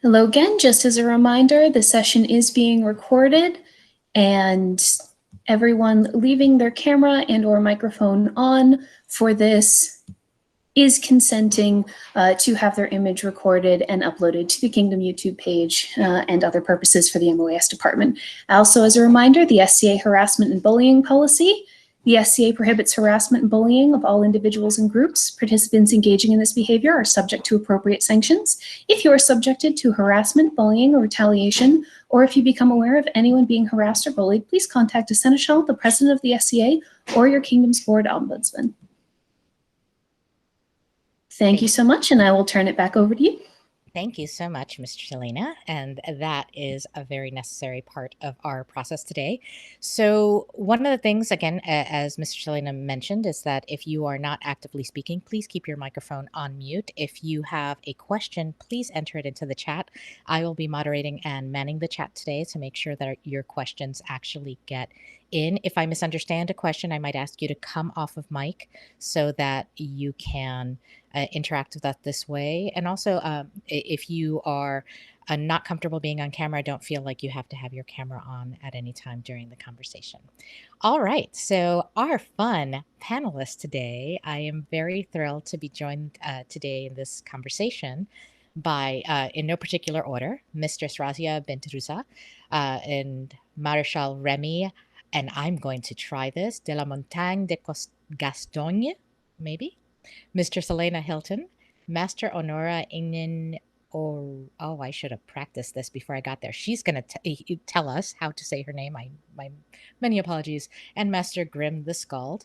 Hello again. Just as a reminder, the session is being recorded, and everyone leaving their camera and or microphone on for this is consenting to have their image recorded and uploaded to the Kingdom YouTube page and other purposes for the MOAS department. Also, as a reminder, the SCA harassment and bullying policy. The SCA prohibits harassment and bullying of all individuals and groups. Participants engaging in this behavior are subject to appropriate sanctions. If you are subjected to harassment, bullying, or retaliation, or if you become aware of anyone being harassed or bullied, please contact a seneschal, the president of the SCA, or your Kingdom's board ombudsman. Thank you so much, and I will turn it back over to you. Thank you so much, Mistress Elena, and that is a very necessary part of our process today. So one of the things, again, as Mistress Elena mentioned, is that if you are not actively speaking, please keep your microphone on mute. If you have a question, please enter it into the chat. I will be moderating and manning the chat today to make sure that your questions actually get in. If I misunderstand a question, I might ask you to come off of mic so that you can interact with us this way. And also, if you are not comfortable being on camera, don't feel like you have to have your camera on at any time during the conversation. All right, so our fun panelists today, I am very thrilled to be joined today in this conversation by, in no particular order, Mistress Raziya bint Rusa and Maréchal Remy, and I'm going to try this, Delamontagne de Gascogne, maybe? Mistress Elena Hilton, Master Onóra ingheann, oh, I should have practiced this before I got there. She's going to tell us how to say her name. My many apologies. And Master Grimm the Skald.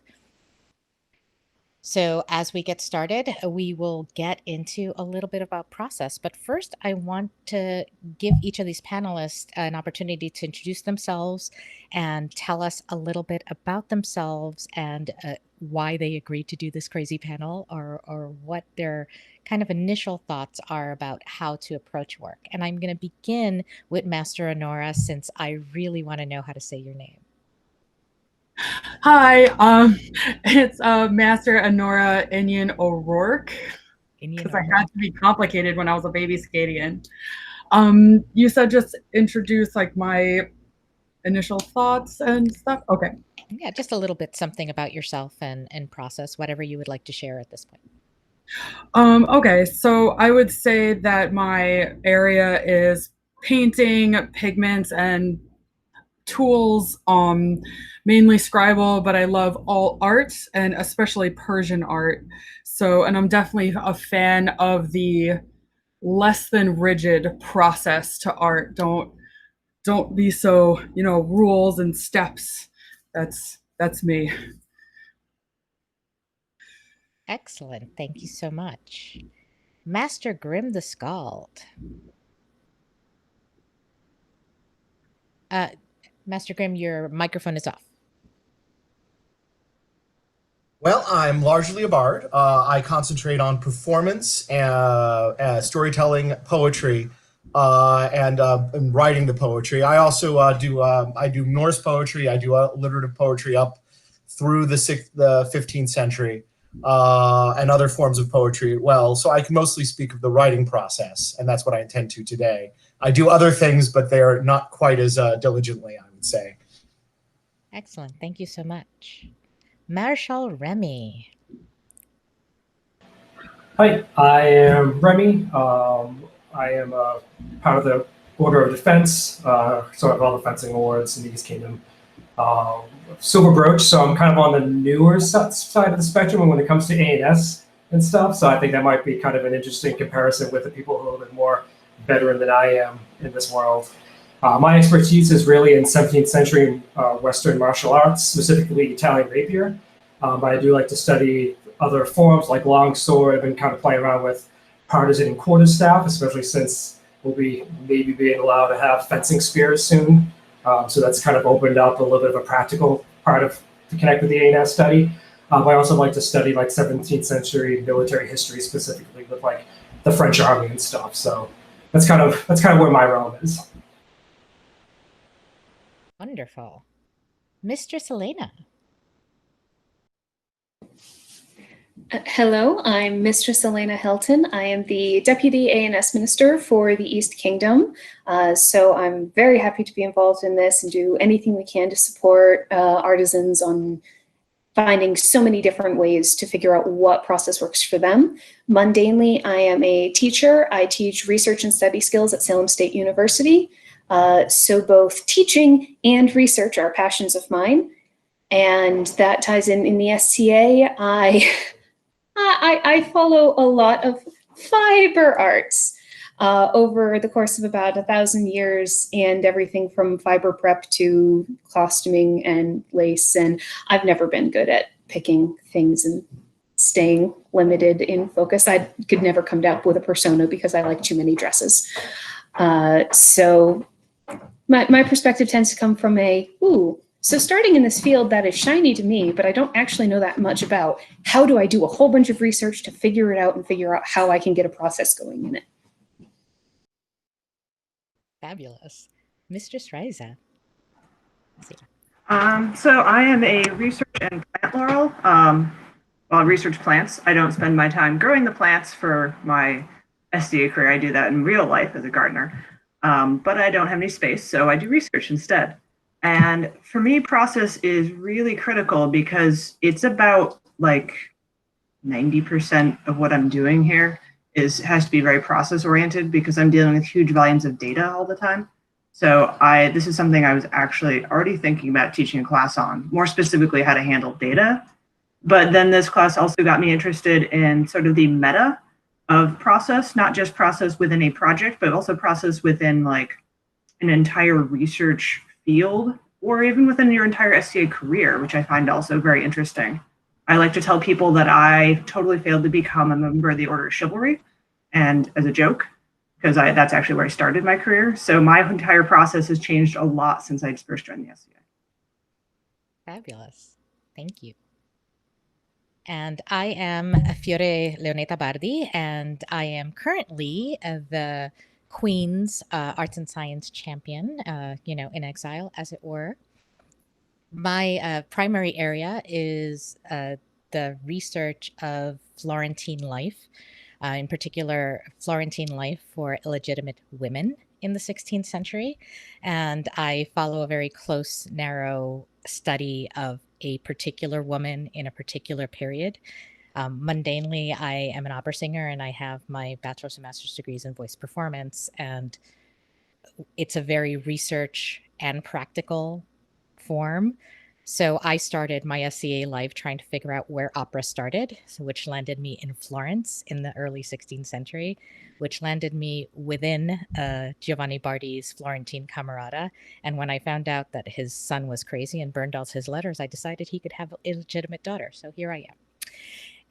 So as we get started, we will get into a little bit about process. But first, I want to give each of these panelists an opportunity to introduce themselves and tell us a little bit about themselves and why they agreed to do this crazy panel, or what their kind of initial thoughts are about how to approach work. And I'm going to begin with Master Onóra, since I really want to know how to say your name. Hi, it's Master Onóra ingheann O'Rourke, because I had to be complicated when I was a baby Skadian. You said just introduce like my initial thoughts and stuff. Okay. Yeah, just a little bit something about yourself and process, whatever you would like to share at this point. Okay, so I would say that my area is painting, pigments, and tools, mainly scribal, but I love all art and especially Persian art. So, and I'm definitely a fan of the less than rigid process to art. Don't be so, rules and steps. That's me. Excellent. Thank you so much. Master Grimm the Skald. Master Grimm, your microphone is off. Well, I'm largely a bard. I concentrate on performance, storytelling, poetry, and writing the poetry. I also do Norse poetry. I do alliterative poetry up through the 15th century, and other forms of poetry as well. So I can mostly speak of the writing process, and that's what I intend to today. I do other things, but they're not quite as diligently, I would say. Excellent. Thank you so much. Maréchal Remy. Hi, I am Remy. I am part of the Order of Defense, so I have all the fencing awards in the East Kingdom. Silver Brooch, so I'm kind of on the newer side of the spectrum when it comes to A&S and stuff, so I think that might be kind of an interesting comparison with the people who are a little bit more veteran than I am in this world. My expertise is really in 17th century Western martial arts, specifically Italian rapier. But I do like to study other forms like longsword. I've been kind of playing around with partisan and quarterstaff, especially since we'll be maybe being allowed to have fencing spears soon. So that's kind of opened up a little bit of a practical part to connect with the A&S study. I also like to study like 17th century military history, specifically with like the French army and stuff. So that's kind of where my realm is. Wonderful. Mistress Elena. Hello, I'm Mistress Elena Hilton. I am the Deputy A&S Minister for the East Kingdom. So I'm very happy to be involved in this and do anything we can to support artisans on finding so many different ways to figure out what process works for them. Mundanely, I am a teacher. I teach research and study skills at Salem State University. So both teaching and research are passions of mine. And that ties in the STA. I follow a lot of fiber arts over the course of about 1,000 years, and everything from fiber prep to costuming and lace. And I've never been good at picking things and staying limited in focus. I could never come down with a persona because I like too many dresses. So my perspective tends to come from so starting in this field that is shiny to me, but I don't actually know that much about, how do I do a whole bunch of research to figure it out and figure out how I can get a process going in it? Fabulous. Mistress Raziya. So I am a research and plant laurel. Well, research plants. I don't spend my time growing the plants for my SDA career. I do that in real life as a gardener. But I don't have any space, so I do research instead. And for me, process is really critical because it's about like 90% of what I'm doing here has to be very process oriented, because I'm dealing with huge volumes of data all the time. So this is something I was actually already thinking about teaching a class on, more specifically how to handle data. But then this class also got me interested in sort of the meta of process, not just process within a project, but also process within like an entire research field, or even within your entire STA career, which I find also very interesting. I like to tell people that I totally failed to become a member of the Order of Chivalry, and as a joke, because that's actually where I started my career. So my entire process has changed a lot since I first joined the STA. Fabulous. Thank you. And I am Fiore Leonetta Bardi, and I am currently the Queen's Arts and Science Champion, in exile, as it were. My primary area is the research of Florentine life, in particular, Florentine life for illegitimate women in the 16th century. And I follow a very close, narrow study of a particular woman in a particular period. Mundanely, I am an opera singer, and I have my bachelor's and master's degrees in voice performance. And it's a very research and practical form. So I started my SCA life trying to figure out where opera started, which landed me in Florence in the early 16th century, which landed me within Giovanni Bardi's Florentine Camerata. And when I found out that his son was crazy and burned all his letters, I decided he could have an illegitimate daughter. So here I am.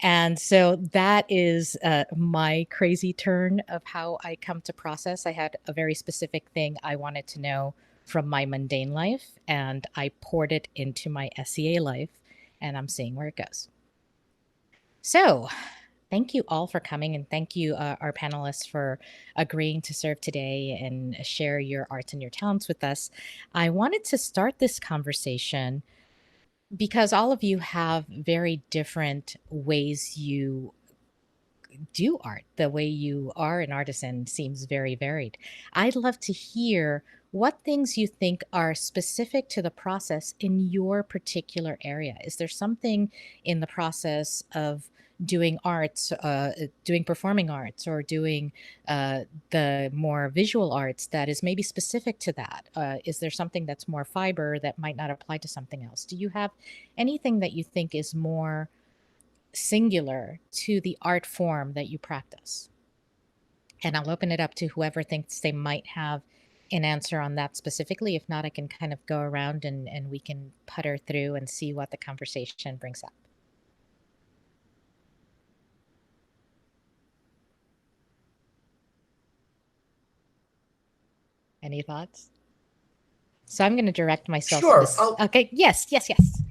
And so that is my crazy turn of how I come to process. I had a very specific thing I wanted to know from my mundane life, and I poured it into my SCA life, and I'm seeing where it goes. So thank you all for coming, and thank you, our panelists, for agreeing to serve today and share your arts and your talents with us. I wanted to start this conversation because all of you have very different ways you do art. The way you are an artisan seems very varied. I'd love to hear what things you think are specific to the process in your particular area. Is there something in the process of doing arts, doing performing arts, or doing the more visual arts that is maybe specific to that? Is there something that's more fiber that might not apply to something else? Do you have anything that you think is more singular to the art form that you practice? And I'll open it up to whoever thinks they might have an answer on that specifically. If not, I can kind of go around and we can putter through and see what the conversation brings up. Any thoughts? So I'm going to direct myself. Sure. Okay. Yes.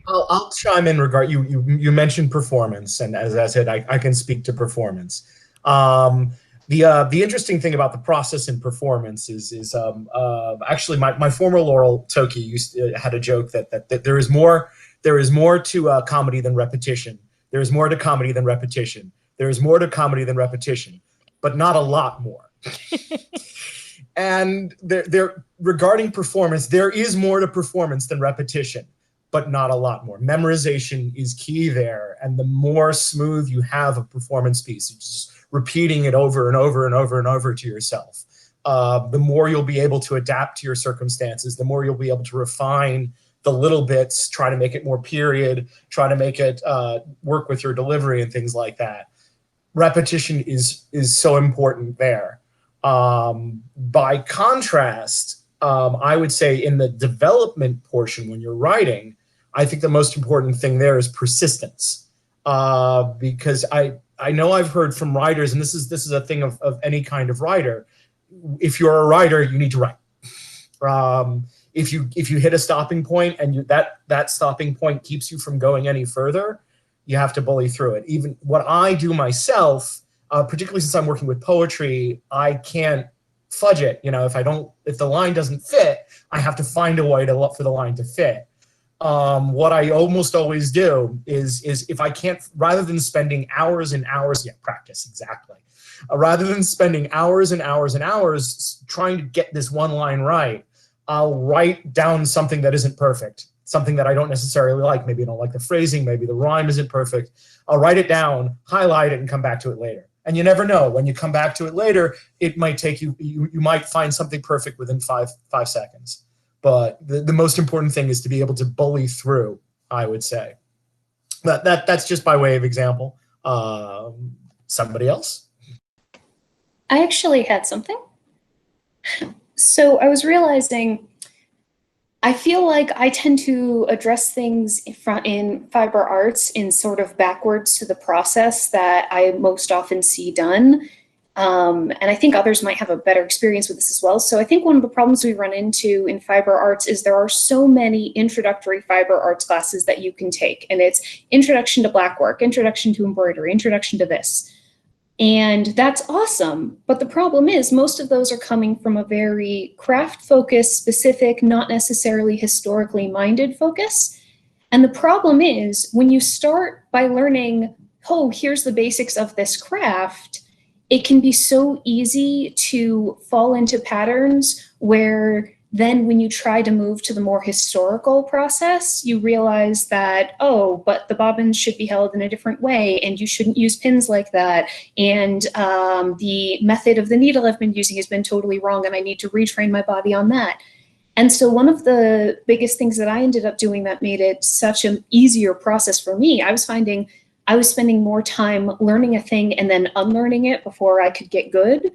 I'll chime in regard. You mentioned performance, and as I said, I can speak to performance. The interesting thing about the process in performance is actually my former laurel Toki had a joke that there is more to comedy than repetition. There is more to comedy than repetition. There is more to comedy than repetition, but not a lot more. And regarding performance, there is more to performance than repetition, but not a lot more. Memorization is key there. And the more smooth you have a performance piece, just repeating it over and over and over and over to yourself, the more you'll be able to adapt to your circumstances, the more you'll be able to refine the little bits, try to make it more period, try to make it work with your delivery and things like that. Repetition is so important there. By contrast, I would say in the development portion when you're writing, I think the most important thing there is persistence. Because I know I've heard from writers, and this is a thing of any kind of writer, if you're a writer, you need to write. If you hit a stopping point and that stopping point keeps you from going any further, you have to bully through it. Even what I do myself, particularly since I'm working with poetry, I can't fudge it. You know, if the line doesn't fit, I have to find a way for the line to fit. What I almost always do is if I can't, rather than spending hours and hours, practice, exactly. Rather than spending hours and hours and hours trying to get this one line right, I'll write down something that isn't perfect, something that I don't necessarily like. Maybe I don't like the phrasing, maybe the rhyme isn't perfect. I'll write it down, highlight it, and come back to it later. And you never know, when you come back to it later, it might take you might find something perfect within five seconds. But the most important thing is to be able to bully through, I would say. That's just by way of example. Somebody else? I actually had something. So I was realizing, I feel like I tend to address things in fiber arts in sort of backwards to the process that I most often see done. And I think others might have a better experience with this as well. So I think one of the problems we run into in fiber arts is there are so many introductory fiber arts classes that you can take. And it's introduction to blackwork, introduction to embroidery, introduction to this. And that's awesome. But the problem is most of those are coming from a very craft-focused, specific, not necessarily historically minded focus. And the problem is when you start by learning, oh, here's the basics of this craft, it can be so easy to fall into patterns where then when you try to move to the more historical process, you realize that, oh, but the bobbins should be held in a different way and you shouldn't use pins like that. And the method of the needle I've been using has been totally wrong and I need to retrain my body on that. And so one of the biggest things that I ended up doing that made it such an easier process for me, I was finding I was spending more time learning a thing and then unlearning it before I could get good,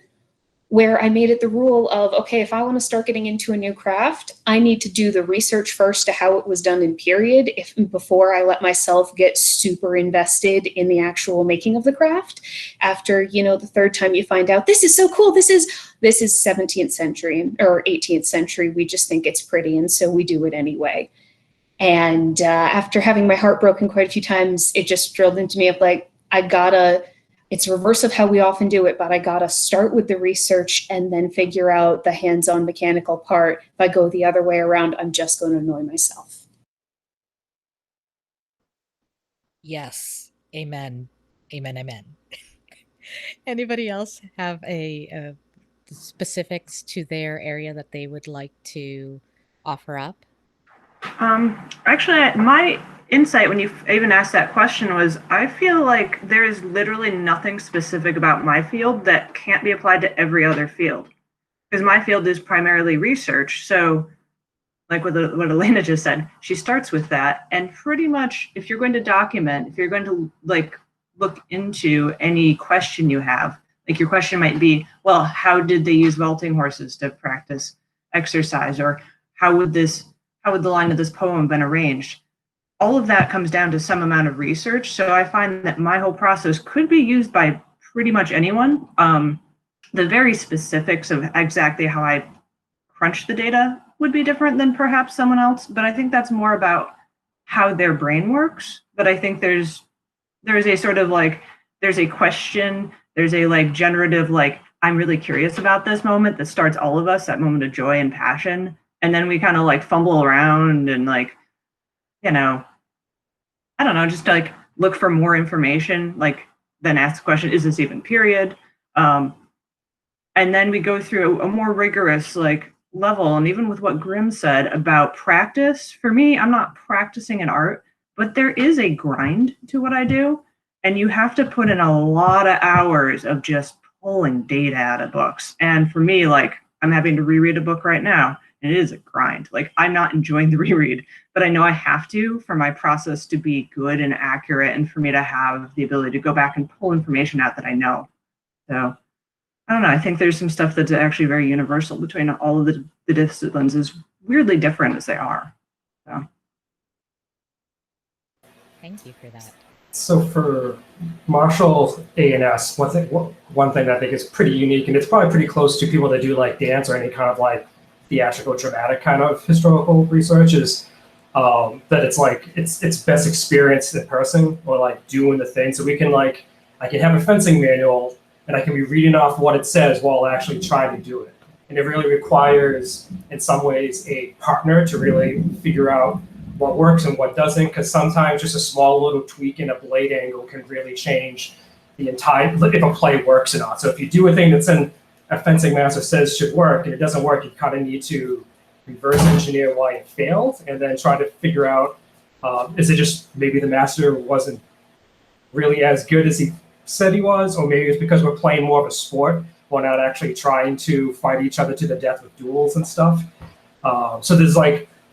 where I made it the rule of, okay, if I want to start getting into a new craft, I need to do the research first to how it was done in period before I let myself get super invested in the actual making of the craft. After, the third time you find out, this is so cool, this is 17th century or 18th century, we just think it's pretty, and so we do it anyway. And after having my heart broken quite a few times, it just drilled into me of like, it's reverse of how we often do it, but I gotta start with the research and then figure out the hands-on mechanical part. If I go the other way around, I'm just going to annoy myself. Yes. Amen. Amen. Amen. Anybody else have a specifics to their area that they would like to offer up? Actually, my insight when you even asked that question was, I feel like there is literally nothing specific about my field that can't be applied to every other field. Because my field is primarily research. So like what Elena just said, she starts with that. And pretty much if you're going to document, if you're going to look into any question you have, like your question might be, well, how did they use vaulting horses to practice exercise? Or how would the line of this poem have been arranged? All of that comes down to some amount of research. So I find that my whole process could be used by pretty much anyone. The very specifics of exactly how I crunch the data would be different than perhaps someone else, but I think that's more about how their brain works. But I think there's a sort of there's a question, there's a generative, I'm really curious about this moment that starts all of us, that moment of joy and passion. And then we kind of fumble around and I don't know, just look for more information, like then ask the question, is this even period? And then we go through a more rigorous like level. And even with what Grimm said about practice, for me, I'm not practicing an art, but there is a grind to what I do. And you have to put in a lot of hours of just pulling data out of books. And for me, like, I'm having to reread a book right now, and it is a grind. Like, I'm not enjoying the reread, but I know I have to for my process to be good and accurate, and for me to have the ability to go back and pull information out that I know. So I don't know. I think there's some stuff that's actually very universal between all of the disciplines, as weirdly different as they are. So. Thank you for that. So for martial A&S, one thing that I think is pretty unique, and it's probably pretty close to people that do like dance or any kind of like theatrical, dramatic kind of historical research, is that it's like it's best experienced in person or like doing the thing. So we can like, I can have a fencing manual and I can be reading off what it says while actually trying to do it. And it really requires, in some ways, a partner to really figure out what works and what doesn't, because sometimes just a small little tweak in a blade angle can really change the entire, if a play works or not. So if you do a thing that's in a fencing master says should work and it doesn't work, you kind of need to reverse engineer why it failed and then try to figure out, is it just maybe the master wasn't really as good as he said he was, or maybe it's because we're playing more of a sport, we're not actually trying to fight each other to the death with duels and stuff. So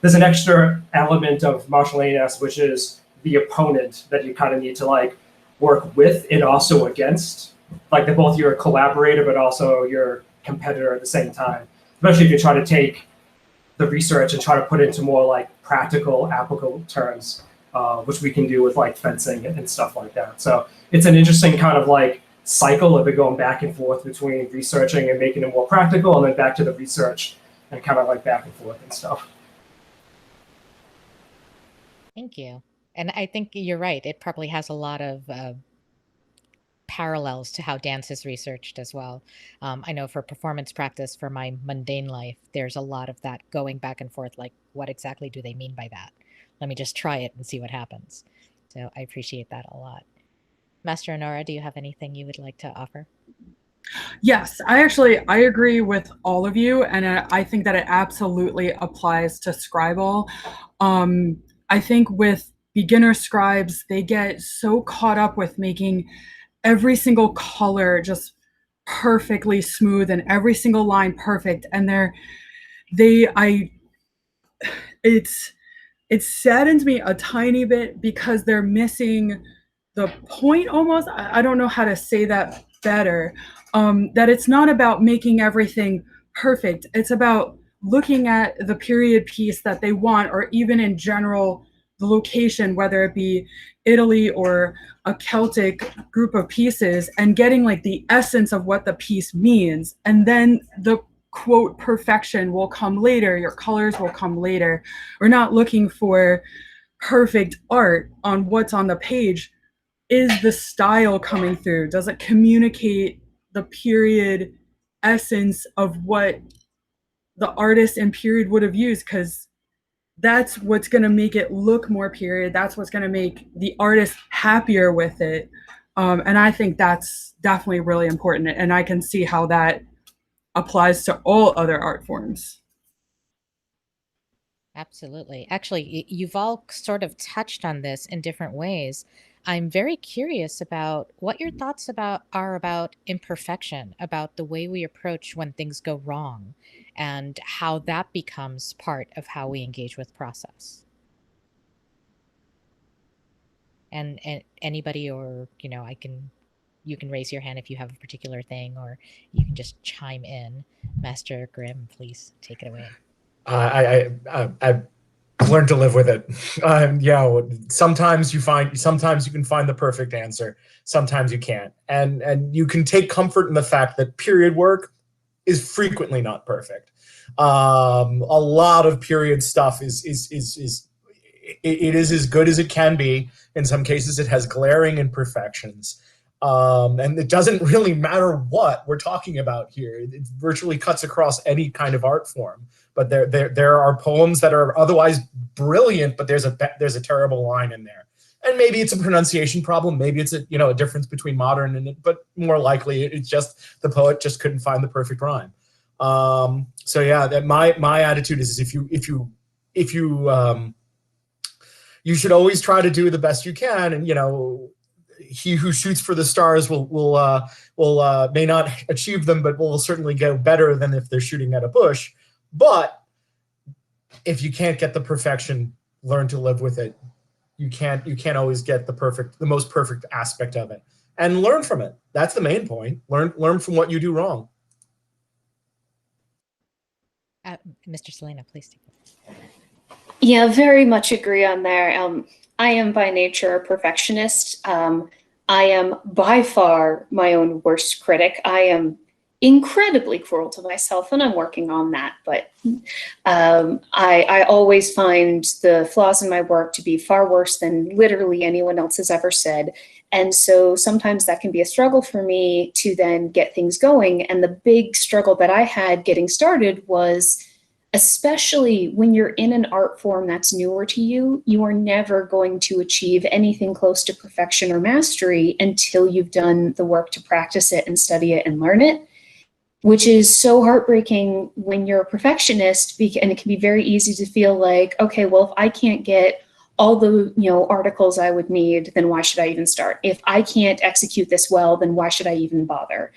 there's an extra element of martial A&S, which is the opponent that you kind of need to like work with and also against. Like they're both your collaborator, but also your competitor at the same time. Especially if you try to take the research and try to put it into more like practical, applicable terms, which we can do with like fencing and stuff like that. So it's an interesting kind of like cycle of it going back and forth between researching and making it more practical, and then back to the research and kind of like back and forth and stuff. Thank you. And I think you're right. It probably has a lot of parallels to how dance is researched as well. I know for performance practice, for my mundane life, there's a lot of that going back and forth, like what exactly do they mean by that? Let me just try it and see what happens. So I appreciate that a lot. Master Onóra, do you have anything you would like to offer? Yes, I agree with all of you, and I think that it absolutely applies to Scribal. I think with beginner scribes, they get so caught up with making every single color just perfectly smooth and every single line perfect, and it saddens me a tiny bit because they're missing the point almost. I don't know how to say that better. That it's not about making everything perfect. It's about looking at the period piece that they want, or even in general, the location, whether it be Italy or a Celtic group of pieces, and getting like the essence of what the piece means. And then the quote perfection will come later. Your colors will come later. We're not looking for perfect art on what's on the page. Is the style coming through? Does it communicate the period essence of what the artist in period would have used? Because that's what's going to make it look more period. That's what's going to make the artist happier with it. And I think that's definitely really important. And I can see how that applies to all other art forms. Absolutely. Actually, you've all sort of touched on this in different ways. I'm very curious about what your thoughts are about imperfection, about the way we approach when things go wrong, and how that becomes part of how we engage with process. And anybody, or you can raise your hand if you have a particular thing, or you can just chime in. Master Grimm, please take it away. I've learned to live with it. Sometimes you can find the perfect answer. Sometimes you can't, and you can take comfort in the fact that period work is frequently not perfect. A lot of period stuff is as good as it can be. In some cases, it has glaring imperfections. And it doesn't really matter what we're talking about here. It virtually cuts across any kind of art form. But there are poems that are otherwise brilliant, but there's a terrible line in there. And maybe it's a pronunciation problem. Maybe it's a difference between modern and but more likely it's just the poet just couldn't find the perfect rhyme. So yeah, that my attitude is if you you should always try to do the best you can, and he who shoots for the stars will may not achieve them, but will certainly go better than if they're shooting at a bush. But if you can't get the perfection, learn to live with it. You can't always get the most perfect aspect of it, and learn from it. That's the main point. Learn from what you do wrong. Mr. Selena, please take it. Yeah, very much agree on there. I am by nature a perfectionist. I am by far my own worst critic. I am incredibly cruel to myself, and I'm working on that. But I always find the flaws in my work to be far worse than literally anyone else has ever said. And so sometimes that can be a struggle for me to then get things going. And the big struggle that I had getting started was, especially when you're in an art form that's newer to you, you are never going to achieve anything close to perfection or mastery until you've done the work to practice it and study it and learn it, which is so heartbreaking when you're a perfectionist, and it can be very easy to feel like, okay, well, if I can't get all the articles I would need, then why should I even start? If I can't execute this well, then why should I even bother?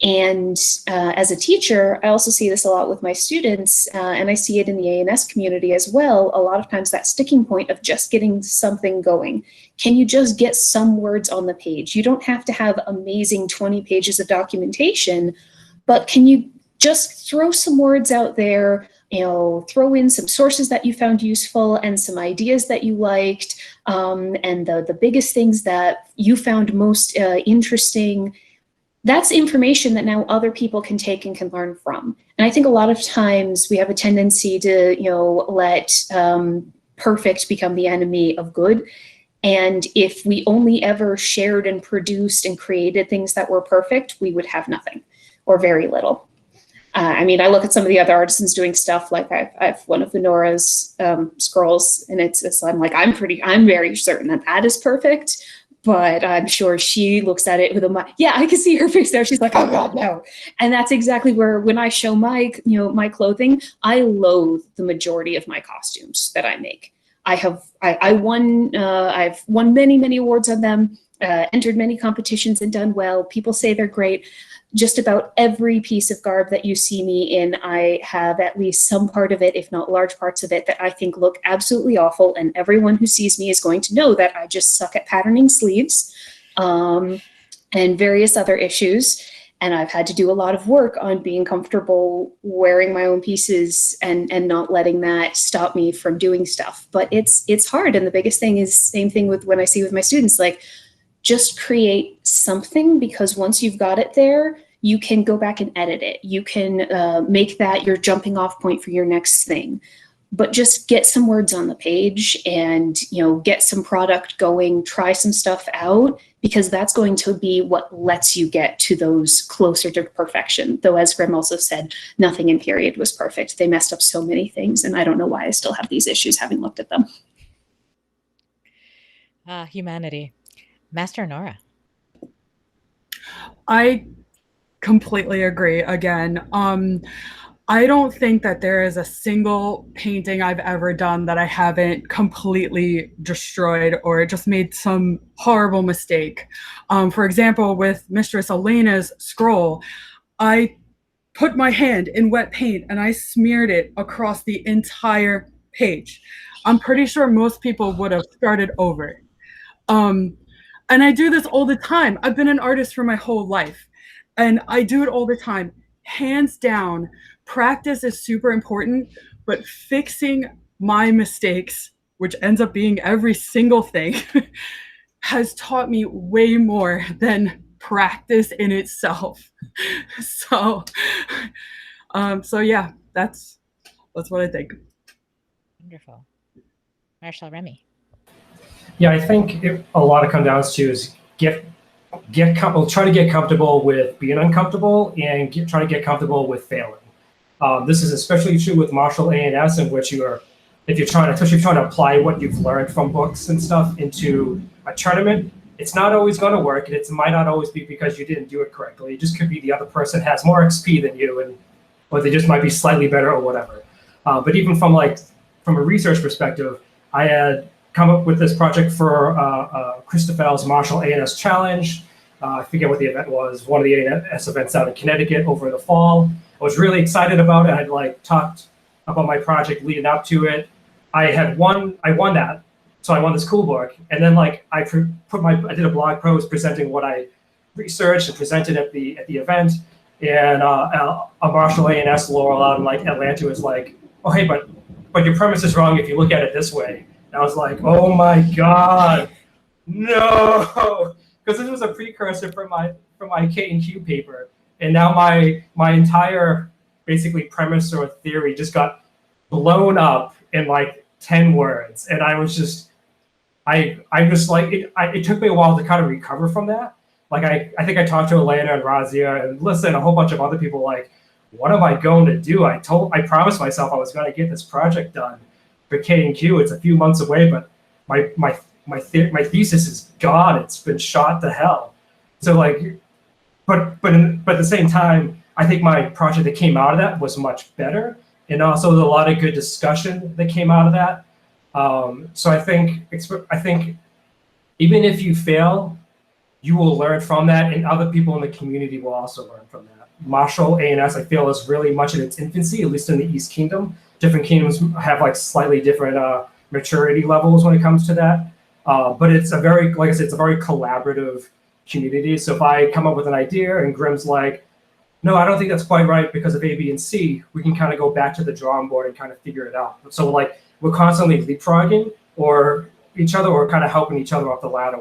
And as a teacher, I also see this a lot with my students, and I see it in the A&S community as well. A lot of times that sticking point of just getting something going. Can you just get some words on the page? You don't have to have amazing 20 pages of documentation, but can you just throw some words out there, throw in some sources that you found useful and some ideas that you liked, and the biggest things that you found most interesting. That's information that now other people can take and can learn from. And I think a lot of times we have a tendency to, let perfect become the enemy of good. And if we only ever shared and produced and created things that were perfect, we would have nothing or very little. I mean, I look at some of the other artisans doing stuff, like I have one of Onora's scrolls, and I'm like, I'm very certain that is perfect, but I'm sure she looks at it with I can see her face there. She's like, oh God, no. And that's exactly where, when I show my clothing, I loathe the majority of my costumes that I make. I've won many, many awards on them, entered many competitions and done well. People say they're great. Just about every piece of garb that you see me in, I have at least some part of it, if not large parts of it, that I think look absolutely awful. And everyone who sees me is going to know that I just suck at patterning sleeves and various other issues. And I've had to do a lot of work on being comfortable wearing my own pieces and not letting that stop me from doing stuff. But it's hard. And the biggest thing is same thing with when I see with my students, like, just create something, because once you've got it there, you can go back and edit it. You can make that your jumping off point for your next thing. But just get some words on the page and get some product going, try some stuff out, because that's going to be what lets you get to those closer to perfection. Though, as Grim also said, nothing in period was perfect. They messed up so many things, and I don't know why I still have these issues having looked at them. Humanity. Master Onóra. I completely agree. Again, I don't think that there is a single painting I've ever done that I haven't completely destroyed or just made some horrible mistake. For example, with Mistress Elena's scroll, I put my hand in wet paint and I smeared it across the entire page. I'm pretty sure most people would have started over. And I do this all the time. I've been an artist for my whole life, and I do it all the time. Hands down, practice is super important, but fixing my mistakes, which ends up being every single thing, has taught me way more than practice in itself. So yeah, that's what I think. Wonderful. Maréchal, Remy. Yeah, I think a lot of comes down to is try to get comfortable with being uncomfortable and try to get comfortable with failing. This is especially true with martial A&S, in which you are if you're trying to, especially if you're trying to apply what you've learned from books and stuff into a tournament, it's not always going to work, and it might not always be because you didn't do it correctly. It just could be the other person has more XP than you, and or they just might be slightly better or whatever. But even from a research perspective, I had come up with this project for Christopher's Martial A&S Challenge. I forget what the event was, one of the A&S events out in Connecticut over the fall. I was really excited about it. I'd talked about my project leading up to it. I won that. So I won this cool book, and then I did a blog post presenting what I researched and presented at the event, and a Martial A&S Laurel out in Atlanta was like, oh hey, but your premise is wrong if you look at it this way. And I was like, oh my god, no, because this was a precursor for my K&Q paper, and now my entire basically premise or theory just got blown up in 10 words, and I was just. It took me a while to kind of recover from that. I think I talked to Elena and Raziya and a whole bunch of other people. What am I going to do? I promised myself I was going to get this project done for K&Q. It's a few months away, but my thesis is gone. It's been shot to hell. So but at the same time, I think my project that came out of that was much better, and also there's a lot of good discussion that came out of that. So I think even if you fail, you will learn from that, and other people in the community will also learn from that. Martial A&S, I feel, is really much in its infancy, at least in the East Kingdom. Different kingdoms have slightly different maturity levels when it comes to that. But it's a very, it's a very collaborative community. So if I come up with an idea and Grimm's like, no, I don't think that's quite right because of A, B, and C, we can kind of go back to the drawing board and kind of figure it out. So we're constantly leapfrogging or each other, or kind of helping each other up the ladder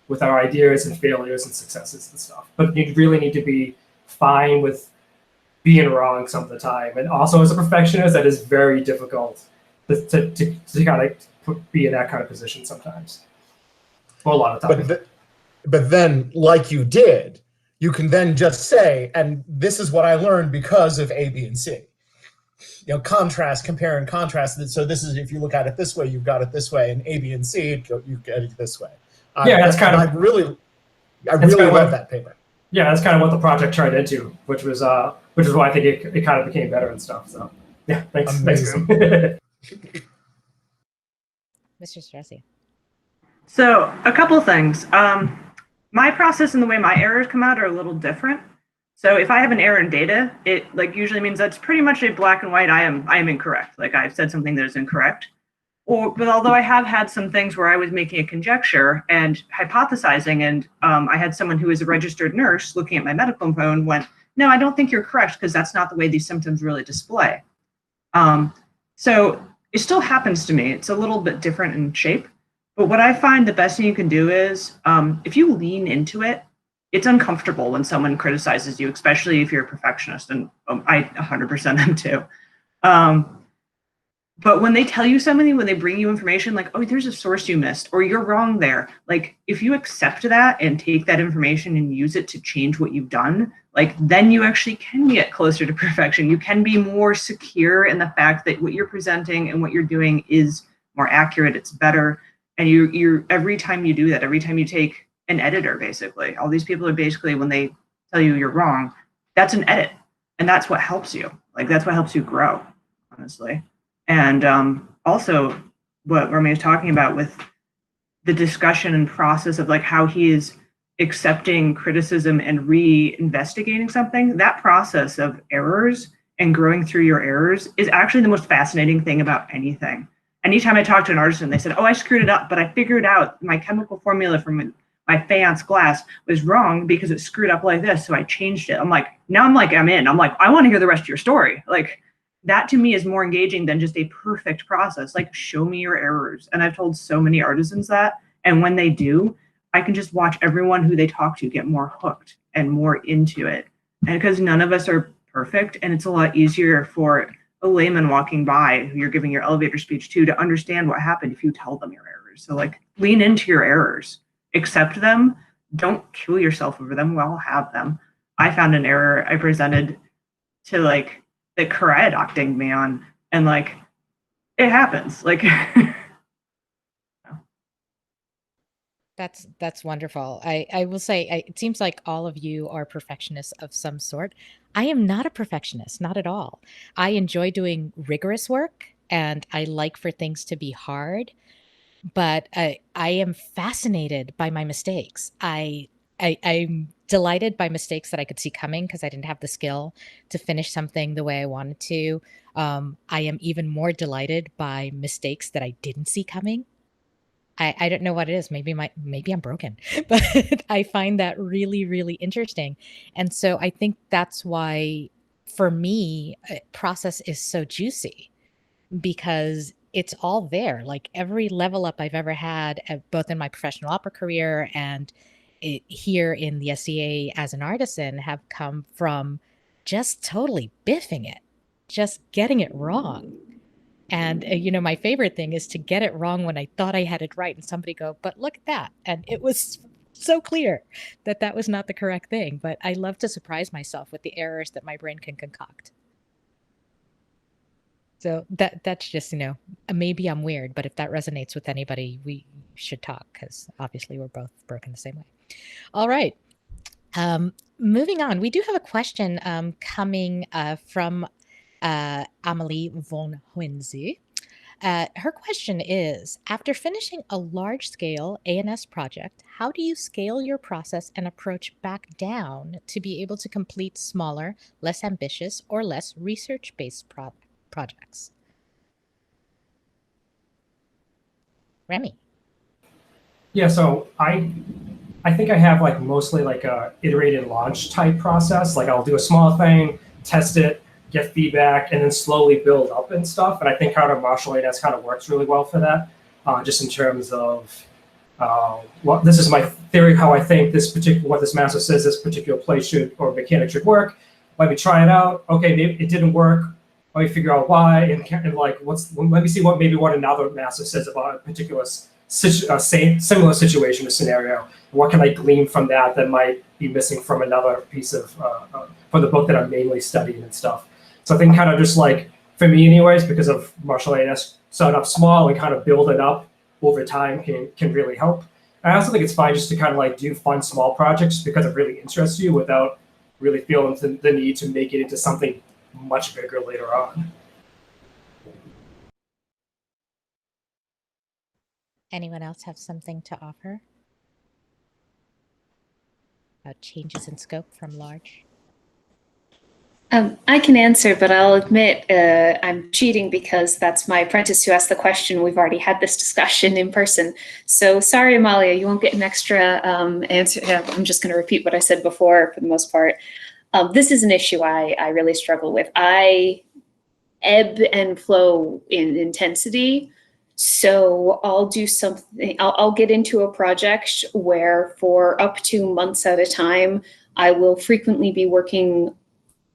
with our ideas and failures and successes and stuff. But you really need to be fine with being wrong some of the time. And also as a perfectionist, that is very difficult to kind of be in that kind of position sometimes. Well, a lot of times. But then, like you did, you can then just say, and this is what I learned because of A, B, and C. Contrast, compare and contrast. So this is, if you look at it this way, you've got it this way, and A, B, and C, you get it this way. Yeah, that's kind of. I really love that paper. Yeah, that's kind of what the project turned into, which is why I think it kind of became better and stuff. So yeah, thanks. Amazing. Thanks. Mr. Raziya. So a couple things. My process and the way my errors come out are a little different. So if I have an error in data, it usually means that's pretty much a black and white. I am incorrect. I've said something that is incorrect. But although I have had some things where I was making a conjecture and hypothesizing, and I had someone who is a registered nurse looking at my medical info and went, no, I don't think you're correct because that's not the way these symptoms really display. So it still happens to me. It's a little bit different in shape. But what I find the best thing you can do is if you lean into it, it's uncomfortable when someone criticizes you, especially if you're a perfectionist, and I 100% am too. But when they tell you something, when they bring you information oh, there's a source you missed, or you're wrong there, if you accept that and take that information and use it to change what you've done, then you actually can get closer to perfection. You can be more secure in the fact that what you're presenting and what you're doing is more accurate, it's better. And you're every time you do that, every time you take an editor, basically, all these people are basically, when they tell you you're wrong, that's an edit. And that's what helps you. That's what helps you grow, honestly. And also what Remy is talking about with the discussion and process of how he is accepting criticism and re-investigating something, that process of errors and growing through your errors is actually the most fascinating thing about anything. Anytime I talk to an artisan, they said, oh, I screwed it up, but I figured out my chemical formula from my faience glass was wrong because it screwed up like this, so I changed it. I'm in. I want to hear the rest of your story. That to me is more engaging than just a perfect process. Show me your errors. And I've told so many artisans that. And when they do, I can just watch everyone who they talk to get more hooked and more into it. And because none of us are perfect, and it's a lot easier for a layman walking by who you're giving your elevator speech to understand what happened if you tell them your errors. So lean into your errors, accept them, don't kill yourself over them. We all have them. I found an error I presented to the Karaya docking me on, and it happens. Like, That's wonderful. I will say, it seems like all of you are perfectionists of some sort. I am not a perfectionist, not at all. I enjoy doing rigorous work and I like for things to be hard, but I am fascinated by my mistakes. I'm delighted by mistakes that I could see coming because I didn't have the skill to finish something the way I wanted to. I am even more delighted by mistakes that I didn't see coming. I don't know what it is. Maybe I'm broken, but I find that really, really interesting. And so I think that's why, for me, process is so juicy because it's all there. Like every level up I've ever had, both in my professional opera career and here in the SCA as an artisan, have come from just totally biffing it, just getting it wrong. And, my favorite thing is to get it wrong when I thought I had it right and somebody go, but look at that. And it was so clear that that was not the correct thing. But I love to surprise myself with the errors that my brain can concoct. So that's just, maybe I'm weird, but if that resonates with anybody, we should talk because obviously we're both broken the same way. All right. Moving on, we do have a question coming from Amelie von Huenze. Her question is, after finishing a large-scale ANS project, how do you scale your process and approach back down to be able to complete smaller, less ambitious, or less research-based projects? Remy. Yeah, so I think I have like mostly like a iterated launch type process. Like I'll do a small thing, test it, get feedback, and then slowly build up and stuff. And I think kind of martial ANS kind of works really well for that, just in terms of, well, this is my theory, how I think what this master says this particular play should, or mechanic should work. Let me try it out. Okay, maybe it didn't work. Let me figure out why, and like, let me see what another master says about a particular similar situation or scenario. What can I glean from that might be missing from another piece of, from the book that I'm mainly studying and stuff. So I think kind of just like, for me anyways, because of martial ANS, starting off small and kind of build it up over time can really help. And I also think it's fine just to kind of like do fun small projects because it really interests you without really feeling the need to make it into something much bigger later on. Anyone else have something to offer about changes in scope from large? I can answer, but I'll admit I'm cheating because that's my apprentice who asked the question. We've already had this discussion in person. So sorry, Amalia, you won't get an extra answer. I'm just going to repeat what I said before for the most part. This is an issue I really struggle with. I ebb and flow in intensity. So I'll do something, I'll get into a project where for up to months at a time, I will frequently be working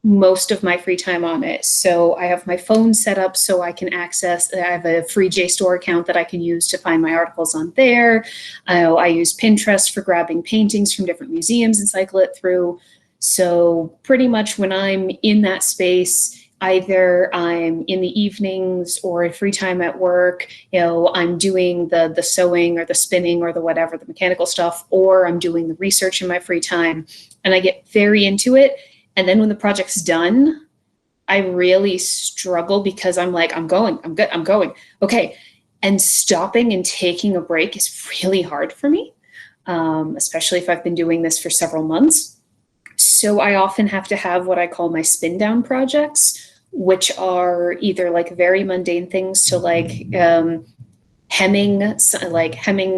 most of my free time on it. So I have my phone set up so I can access, I have a free JSTOR account that I can use to find my articles on there. I use Pinterest for grabbing paintings from different museums and cycle it through. So pretty much when I'm in that space, either I'm in the evenings or in free time at work, I'm doing the sewing or the spinning or the whatever, the mechanical stuff, or I'm doing the research in my free time. And I get very into it. And then when the project's done, I really struggle because I'm like, I'm going. Okay. And stopping and taking a break is really hard for me, especially if I've been doing this for several months. So I often have to have what I call my spin down projects, which are either like very mundane things to like hemming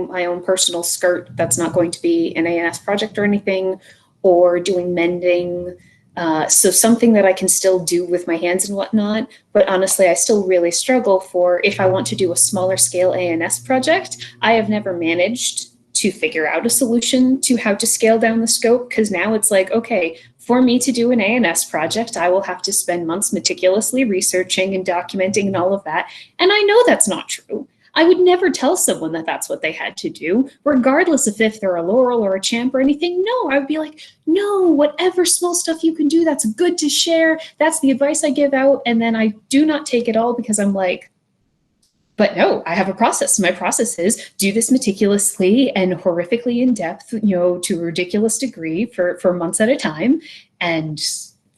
my own personal skirt that's not going to be an ANS project or anything, or doing mending. So something that I can still do with my hands and whatnot, but honestly, I still really struggle for if I want to do a smaller scale ANS project. I have never managed to figure out a solution to how to scale down the scope, because now it's like, okay, for me to do an ANS project, I will have to spend months meticulously researching and documenting and all of that. And I know that's not true. I would never tell someone that that's what they had to do, regardless of if they're a Laurel or a Champ or anything. No, I would be like, no, whatever small stuff you can do, that's good to share. That's the advice I give out. And then I do not take it all because I'm like, But no, I have a process. My process is do this meticulously and horrifically in depth, to a ridiculous degree for months at a time. And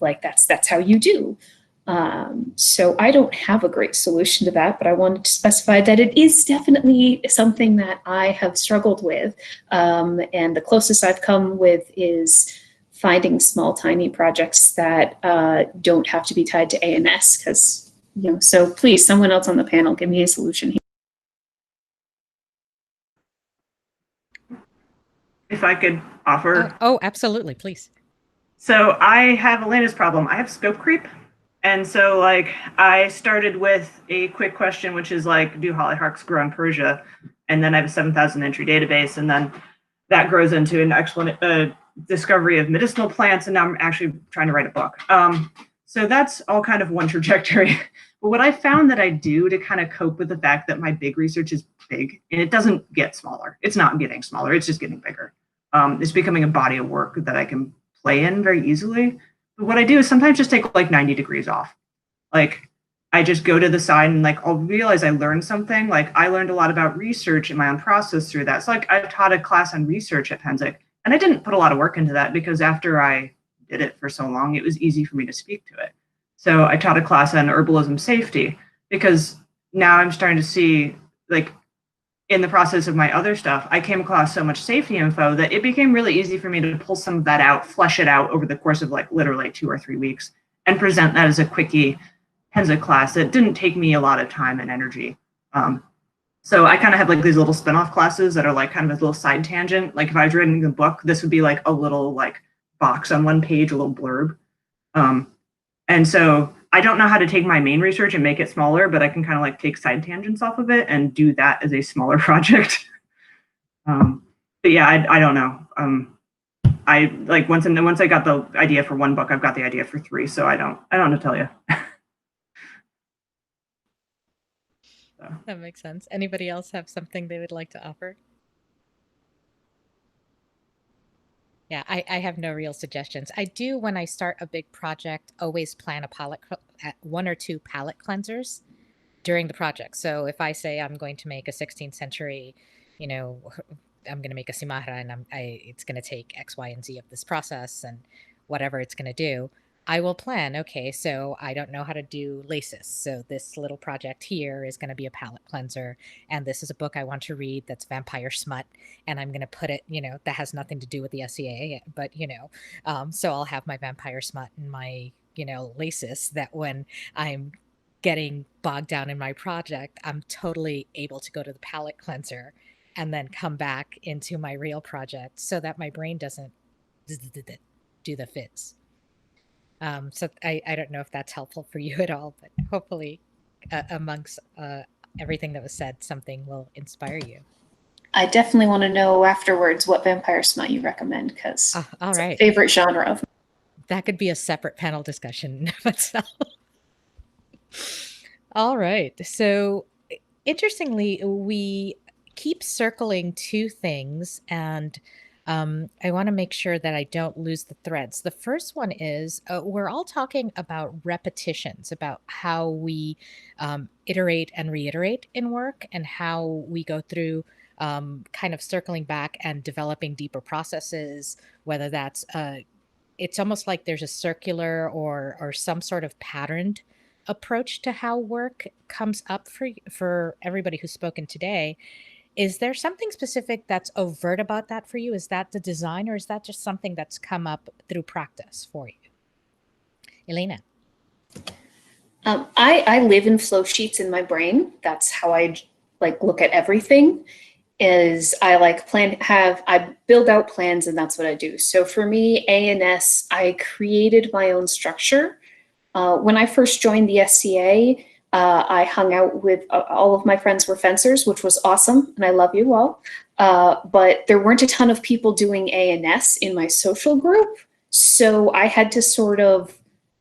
like, that's how you do. So I don't have a great solution to that, but I wanted to specify that it is definitely something that I have struggled with. And the closest I've come with is finding small, tiny projects that don't have to be tied to ANS, because so please, someone else on the panel, give me a solution here. If I could offer. Oh, absolutely, please. So I have Elena's problem. I have scope creep. And so I started with a quick question, which is do hollyhocks grow in Persia? And then I have a 7,000 entry database. And then that grows into an excellent discovery of medicinal plants. And now I'm actually trying to write a book. So that's all kind of one trajectory. But what I found that I do to kind of cope with the fact that my big research is big and it doesn't get smaller. It's not getting smaller. It's just getting bigger. It's becoming a body of work that I can play in very easily. But what I do is sometimes just take 90 degrees off. I just go to the side and I'll realize I learned something. I learned a lot about research in my own process through that. So I taught a class on research at Penzic, and I didn't put a lot of work into that because after I did it for so long, it was easy for me to speak to it. So I taught a class on herbalism safety because now I'm starting to see, in the process of my other stuff, I came across so much safety info that it became really easy for me to pull some of that out, flesh it out over the course of literally 2 or 3 weeks and present that as a quickie Penzic class that didn't take me a lot of time and energy. So I kind of have these little spin-off classes that are kind of a little side tangent. If I was writing a book, this would be a little box on one page, a little blurb. And so I don't know how to take my main research and make it smaller, but I can kind of take side tangents off of it and do that as a smaller project. But yeah, I don't know. I once I got the idea for one book, I've got the idea for 3. So I don't know to tell you. So. That makes sense. Anybody else have something they would like to offer? Yeah, I have no real suggestions. I do, when I start a big project, always plan a 1 or 2 palette cleansers during the project. So if I say I'm going to make a 16th century, I'm going to make a Signora, and it's going to take X, Y, and Z of this process and whatever it's going to do, I will plan, okay, so I don't know how to do laces. So this little project here is going to be a palette cleanser. And this is a book I want to read that's vampire smut. And I'm going to put it, that has nothing to do with the SEA, but, so I'll have my vampire smut and my, laces that when I'm getting bogged down in my project, I'm totally able to go to the palette cleanser and then come back into my real project so that my brain doesn't do the fits. So I don't know if that's helpful for you at all, but hopefully amongst everything that was said, something will inspire you. I definitely want to know afterwards what vampire smut you recommend, because all right. It's a favorite genre of. That could be a separate panel discussion of itself. All right. So interestingly, we keep circling 2 things, and I want to make sure that I don't lose the threads. The first one is we're all talking about repetitions, about how we iterate and reiterate in work, and how we go through kind of circling back and developing deeper processes, whether that's it's almost like there's a circular or some sort of patterned approach to how work comes up for everybody who's spoken today. Is there something specific that's overt about that for you? Is that the design, or is that just something that's come up through practice for you? Elena? I live in flow sheets in my brain. That's how I look at everything. Is I build out plans, and that's what I do. So for me, ANS, I created my own structure. When I first joined the SCA, I hung out with all of my friends were fencers, which was awesome, and I love you all. But there weren't a ton of people doing ANS in my social group, so I had to sort of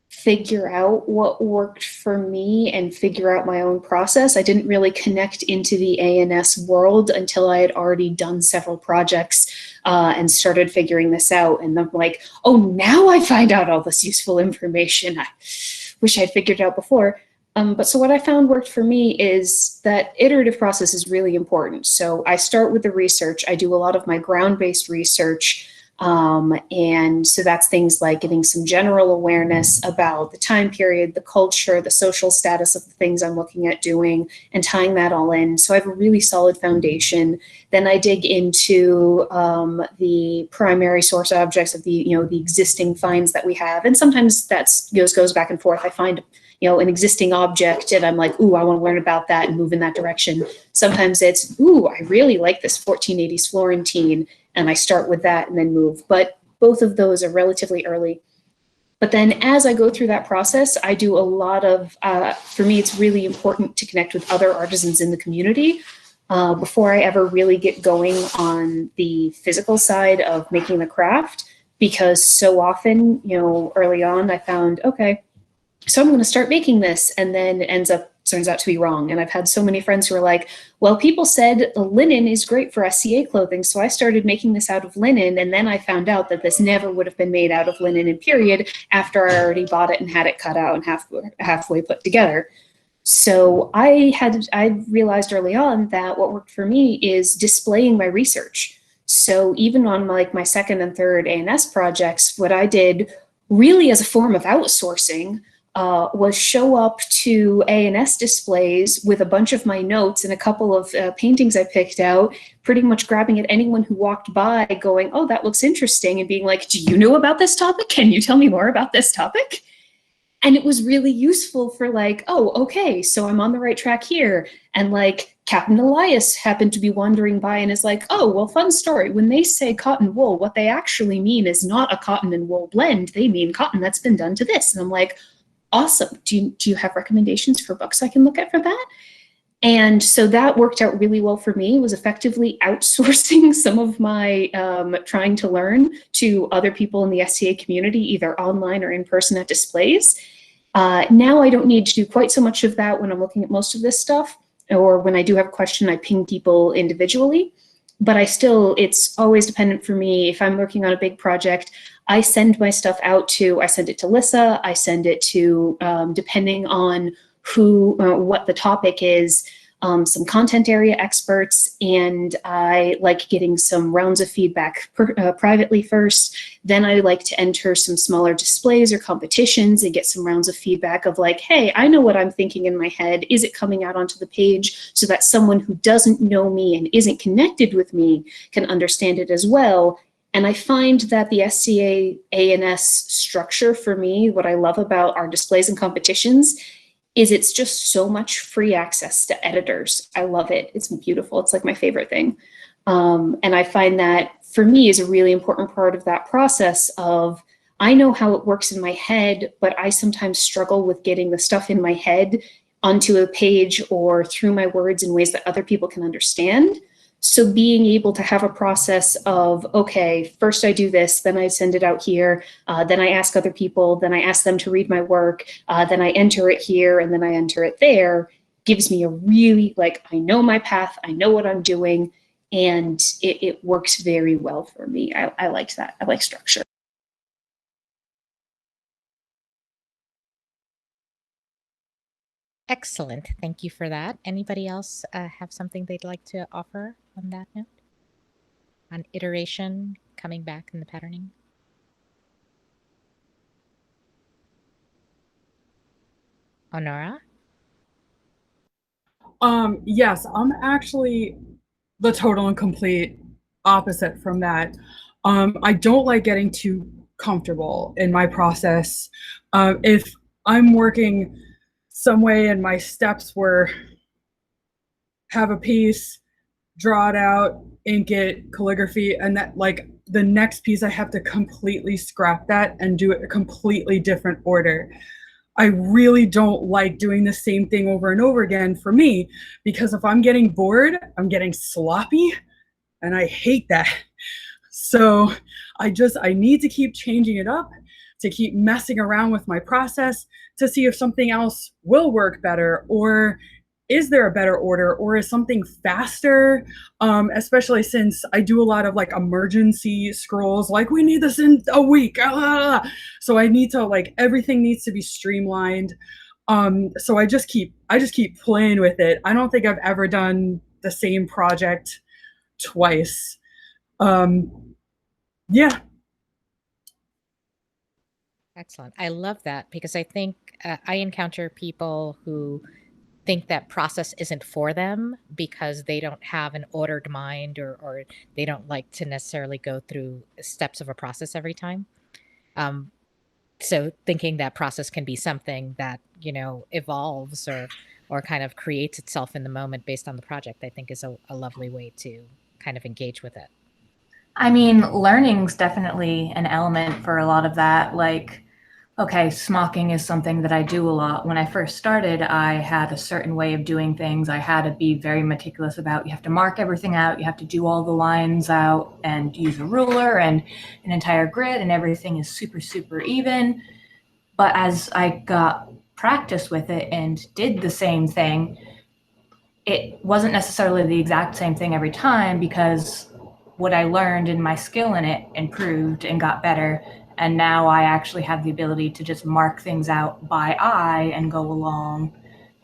figure out what worked for me and figure out my own process. I didn't really connect into the ANS world until I had already done several projects and started figuring this out. And I'm like, oh, now I find out all this useful information. I wish I'd figured it out before. But so what I found worked for me is that iterative process is really important. So I start with the research. I do a lot of my ground-based research. And so that's things like getting some general awareness about the time period, the culture, the social status of the things I'm looking at doing, and tying that all in. So I have a really solid foundation. Then I dig into the primary source objects of the existing finds that we have. And sometimes that goes back and forth. I find an existing object and I'm like, ooh, I want to learn about that and move in that direction. Sometimes it's, ooh, I really like this 1480s Florentine, and I start with that and then move. But both of those are relatively early. But then as I go through that process, I do a lot of, for me, it's really important to connect with other artisans in the community before I ever really get going on the physical side of making the craft, because so often, early on, I found, okay, so I'm going to start making this, and then it turns out to be wrong. And I've had so many friends who are like, well, people said linen is great for SCA clothing, so I started making this out of linen, and then I found out that this never would have been made out of linen in period after I already bought it and had it cut out and halfway put together. So I realized early on that what worked for me is displaying my research. So even on my second and third ANS projects, what I did really as a form of outsourcing was show up to ANS displays with a bunch of my notes and a couple of paintings I picked out, pretty much grabbing at anyone who walked by going, oh, that looks interesting, and being like, do you know about this topic? Can you tell me more about this topic? And it was really useful for oh, okay, so I'm on the right track here. And Captain Elias happened to be wandering by and is like, oh, well, fun story. When they say cotton wool, what they actually mean is not a cotton and wool blend. They mean cotton that's been done to this. And I'm like, awesome. Do you have recommendations for books I can look at for that? And so that worked out really well for me, was effectively outsourcing some of my trying to learn to other people in the SCA community, either online or in person at displays. Now I don't need to do quite so much of that when I'm looking at most of this stuff, or when I do have a question, I ping people individually. But it's always dependent for me. If I'm working on a big project, I send my stuff out I send it to Lissa, I send it to, depending on what the topic is, some content area experts, and I like getting some rounds of feedback privately first. Then I like to enter some smaller displays or competitions and get some rounds of feedback of hey, I know what I'm thinking in my head. Is it coming out onto the page so that someone who doesn't know me and isn't connected with me can understand it as well? And I find that the SCA ANS structure for me, what I love about our displays and competitions, is it's just so much free access to editors. I love it. It's beautiful. It's my favorite thing. And I find that for me is a really important part of that process of, I know how it works in my head, but I sometimes struggle with getting the stuff in my head onto a page or through my words in ways that other people can understand. So being able to have a process of, okay, first I do this, then I send it out here, then I ask other people, then I ask them to read my work, then I enter it here, and then I enter it there, gives me a really, I know my path, I know what I'm doing, and it works very well for me. I liked that. I like structure. Excellent. Thank you for that. Anybody else have something they'd like to offer on that note? On iteration, coming back in the patterning? Onóra? Yes, I'm actually the total and complete opposite from that. I don't like getting too comfortable in my process. If I'm working some way and my steps were have a piece, draw it out, ink it, calligraphy, and that the next piece I have to completely scrap that and do it a completely different order. I really don't like doing the same thing over and over again for me, because if I'm getting bored, I'm getting sloppy, and I hate that. So I need to keep changing it up, to keep messing around with my process to see if something else will work better, or is there a better order, or is something faster? Especially since I do a lot of emergency scrolls, we need this in a week. So I need to everything needs to be streamlined. So I just keep playing with it. I don't think I've ever done the same project twice. Yeah. Excellent. I love that because I think I encounter people who think that process isn't for them because they don't have an ordered mind, or they don't like to necessarily go through steps of a process every time. So thinking that process can be something that, evolves or kind of creates itself in the moment based on the project, I think is a lovely way to kind of engage with it. I mean, learning's definitely an element for a lot of that. Like, okay, smocking is something that I do a lot. When I first started, I had a certain way of doing things. I had to be very meticulous about, you have to mark everything out, you have to do all the lines out and use a ruler and an entire grid, and everything is super, super even. But as I got practice with it and did the same thing, it wasn't necessarily the exact same thing every time, because what I learned and my skill in it improved and got better. And now I actually have the ability to just mark things out by eye and go along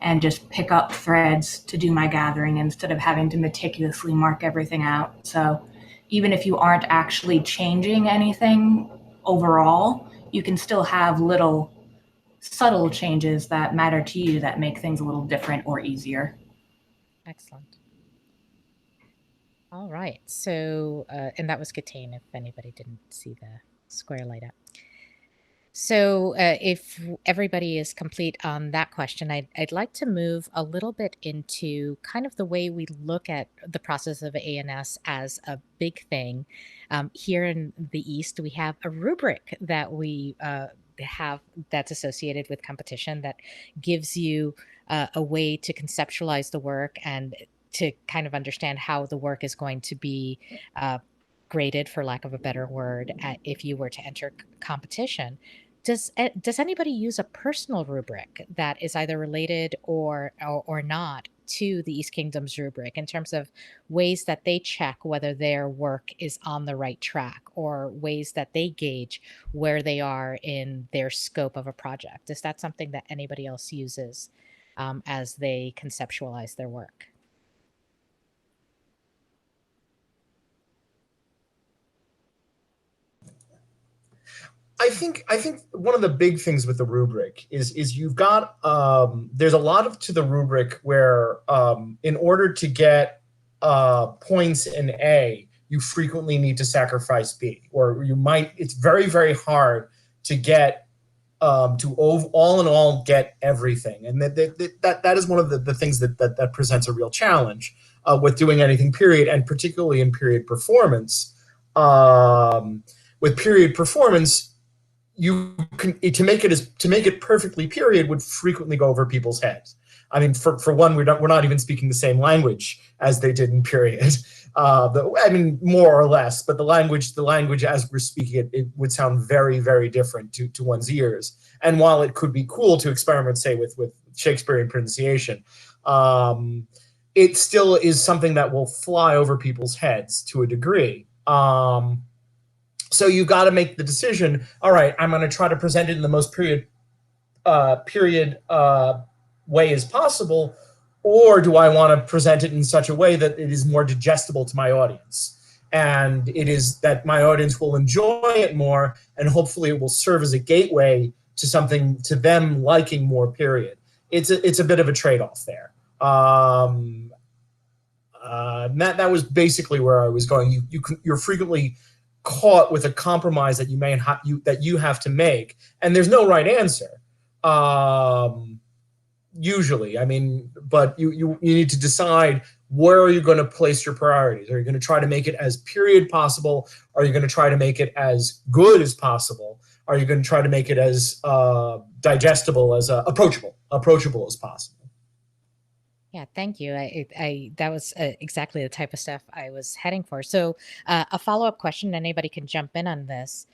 and just pick up threads to do my gathering instead of having to meticulously mark everything out. So even if you aren't actually changing anything overall, you can still have little subtle changes that matter to you that make things a little different or easier. Excellent. All right. So, and that was Katane, if anybody didn't see the square light up. So if everybody is complete on that question, I'd like to move a little bit into kind of the way we look at the process of ANS as a big thing. Here in the East, we have a rubric that we have that's associated with competition that gives you a way to conceptualize the work and to kind of understand how the work is going to be graded, for lack of a better word, if you were to enter competition. Does anybody use a personal rubric that is either related or not to the East Kingdom's rubric in terms of ways that they check whether their work is on the right track, or ways that they gauge where they are in their scope of a project? Is that something that anybody else uses as they conceptualize their work? I think one of the big things with the rubric is you've got there's a lot to the rubric where in order to get points in A, you frequently need to sacrifice B, or it's very, very hard to get to all in all get everything, and that is one of the things that presents a real challenge with doing anything period, and particularly in period performance. With period performance, you can to make it perfectly period would frequently go over people's heads. I mean, for one, we're not even speaking the same language as they did in period. I mean, more or less, but the language as we're speaking it would sound very, very different to one's ears. And while it could be cool to experiment, say, with Shakespearean pronunciation, it still is something that will fly over people's heads to a degree. So you got to make the decision. All right, I'm going to try to present it in the most period way as possible, or do I want to present it in such a way that it is more digestible to my audience, and it is that my audience will enjoy it more, and hopefully it will serve as a gateway to something, to them liking more period. It's a bit of a trade-off there. That was basically where I was going. You're frequently caught with a compromise that you have to make, and there's no right answer usually. I mean, but you need to decide, where are you going to place your priorities? Are you going to try to make it as period possible? Are you going to try to make it as good as possible? Are you going to try to make it as digestible, as approachable as possible? Yeah, thank you. That was exactly the type of stuff I was heading for. So a follow-up question, anybody can jump in on this.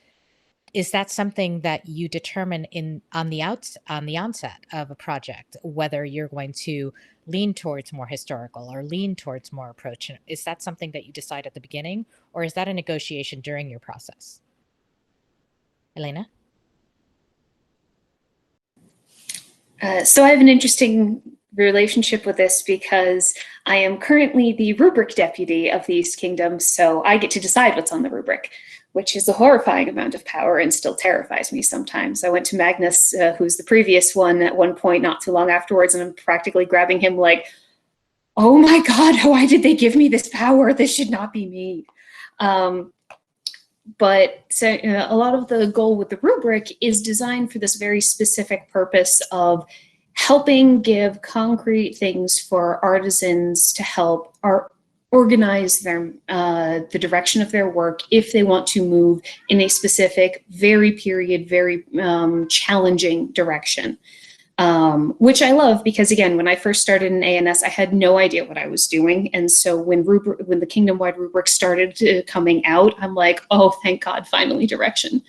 Is that something that you determine on the onset of a project, whether you're going to lean towards more historical or lean towards more approach? Is that something that you decide at the beginning, or is that a negotiation during your process? Elena? So I have an interesting relationship with this because I am currently the rubric deputy of the East Kingdom, so I get to decide what's on the rubric, which is a horrifying amount of power and still terrifies me sometimes. I went to Magnus, who's the previous one, at one point not too long afterwards, and I'm practically grabbing him like, oh my God, why did they give me this power? This should not be me. But so, a lot of the goal with the rubric is designed for this very specific purpose of helping give concrete things for artisans to help organize their the direction of their work if they want to move in a specific, very challenging direction. Which I love because, again, when I first started in ANS, I had no idea what I was doing. And so when the kingdom-wide rubric started coming out, I'm like, oh, thank God, finally direction.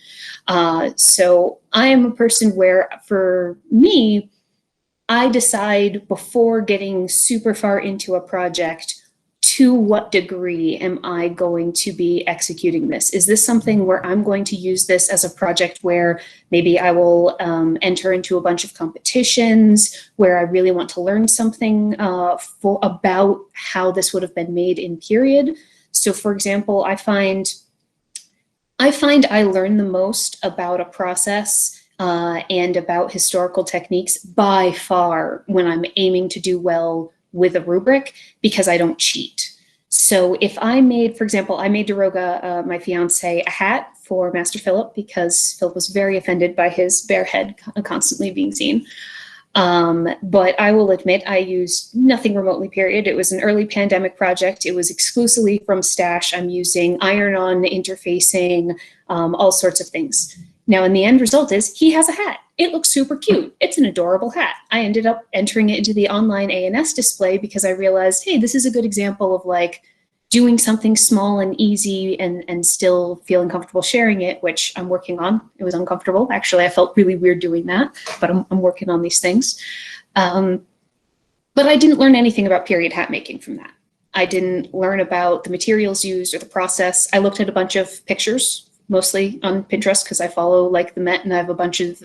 So I am a person where, for me, I decide before getting super far into a project, to what degree am I going to be executing this? Is this something where I'm going to use this as a project where maybe I will enter into a bunch of competitions where I really want to learn something about how this would have been made in period? So for example, I find I learn the most about a process and about historical techniques by far when I'm aiming to do well with a rubric, because I don't cheat. So if I made, for example, I made Daroga, my fiance, a hat for Master Philip because Philip was very offended by his bare head constantly being seen. But I will admit I used nothing remotely period. It was an early pandemic project. It was exclusively from stash. I'm using iron-on interfacing, all sorts of things. Now, and the end result is he has a hat. It looks super cute. It's an adorable hat. I ended up entering it into the online ANS display because I realized, hey, this is a good example of like doing something small and easy and still feeling comfortable sharing it, which I'm working on. It was uncomfortable. Actually, I felt really weird doing that, but I'm working on these things. But I didn't learn anything about period hat making from that. I didn't learn about the materials used or the process. I looked at a bunch of pictures, mostly on Pinterest, because I follow like the Met, and I have a bunch of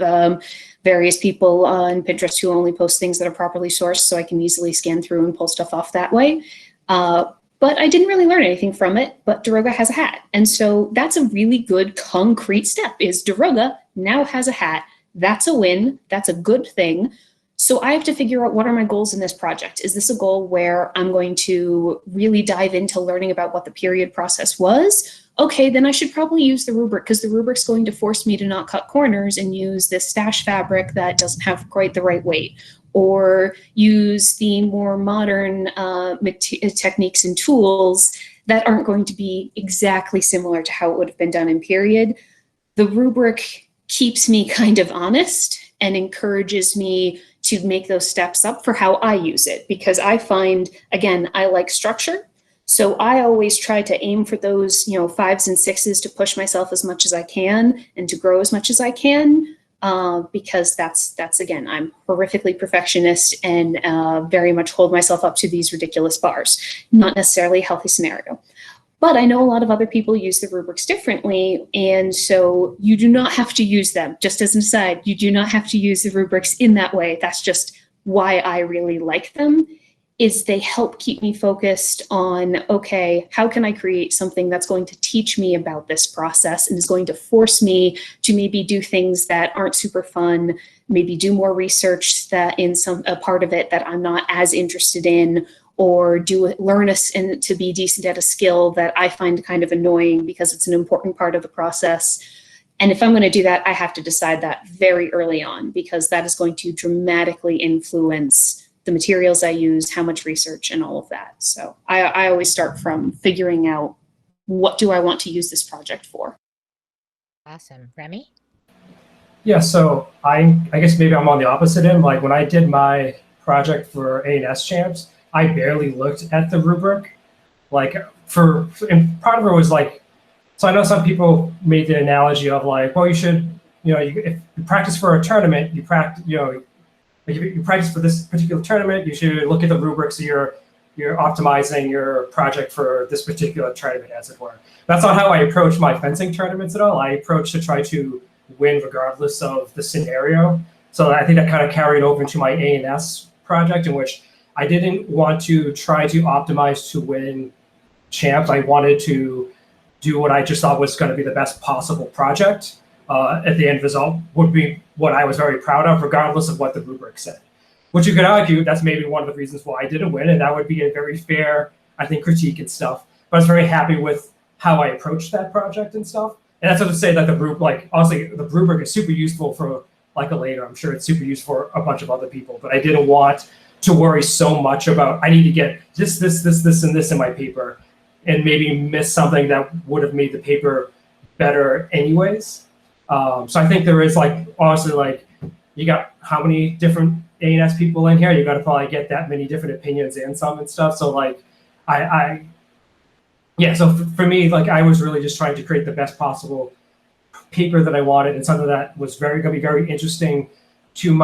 various people on Pinterest who only post things that are properly sourced, so I can easily scan through and pull stuff off that way. But I didn't really learn anything from it, but Daroga has a hat. And so that's a really good concrete step, is Daroga now has a hat. That's a win, that's a good thing. So I have to figure out, what are my goals in this project? Is this a goal where I'm going to really dive into learning about what the period process was? Okay, then I should probably use the rubric, because the rubric's going to force me to not cut corners and use this stash fabric that doesn't have quite the right weight, or use the more modern techniques and tools that aren't going to be exactly similar to how it would have been done in period. The rubric keeps me kind of honest and encourages me to make those steps up for how I use it, because I find, again, I like structure. So I always try to aim for those, 5s and 6s to push myself as much as I can and to grow as much as I can, because that's again, I'm horrifically perfectionist and very much hold myself up to these ridiculous bars. Not necessarily a healthy scenario. But I know a lot of other people use the rubrics differently, and so you do not have to use them. Just as an aside, you do not have to use the rubrics in that way. That's just why I really like them, is they help keep me focused on, okay, how can I create something that's going to teach me about this process and is going to force me to maybe do things that aren't super fun, maybe do more research that in a part of it that I'm not as interested in, or learn to be decent at a skill that I find kind of annoying because it's an important part of the process. And if I'm going to do that, I have to decide that very early on, because that is going to dramatically influence the materials I use, how much research, and all of that. So I always start from figuring out, what do I want to use this project for? Awesome. Remy? Yeah, so I guess maybe I'm on the opposite end. Like when I did my project for ANS Champs, I barely looked at the rubric. And part of it was like, so I know some people made the analogy of like, well, you should, if you practice for a tournament, you practice, if you practice for this particular tournament, you should look at the rubric so you're optimizing your project for this particular tournament, as it were. That's not how I approach my fencing tournaments at all. I approach to try to win regardless of the scenario. So I think that kind of carried over into my A&S project, in which I didn't want to try to optimize to win champs. I wanted to do what I just thought was going to be the best possible project. At the end result would be what I was very proud of, regardless of what the rubric said. Which you could argue that's maybe one of the reasons why I didn't win, and that would be a very fair, I think, critique and stuff. But I was very happy with how I approached that project and stuff. And that's not to say that the rubric, like, honestly, the rubric is super useful for like Elena. I'm sure it's super useful for a bunch of other people, but I didn't want to worry so much about, I need to get this, and this in my paper, and maybe miss something that would have made the paper better anyways. So I think there is, like, honestly, like, you got how many different A&S people in here? You got to probably get that many different opinions and some and stuff. So like, yeah. So for me, like, I was really just trying to create the best possible paper that I wanted, and something that was going to be very interesting to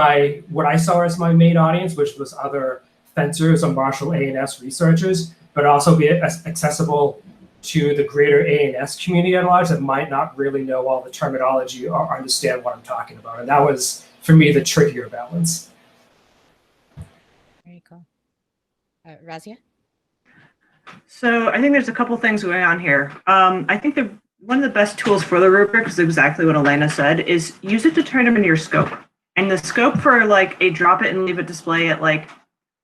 what I saw as my main audience, which was other fencers or martial A&S researchers, but also be accessible to the greater A&S community at large that might not really know all the terminology or understand what I'm talking about. And that was, for me, the trickier balance. Very cool. Raziya? So I think there's a couple things going on here. I think one of the best tools for the rubric is exactly what Elena said, is use it to determine your scope. And the scope for like a drop it and leave it display at like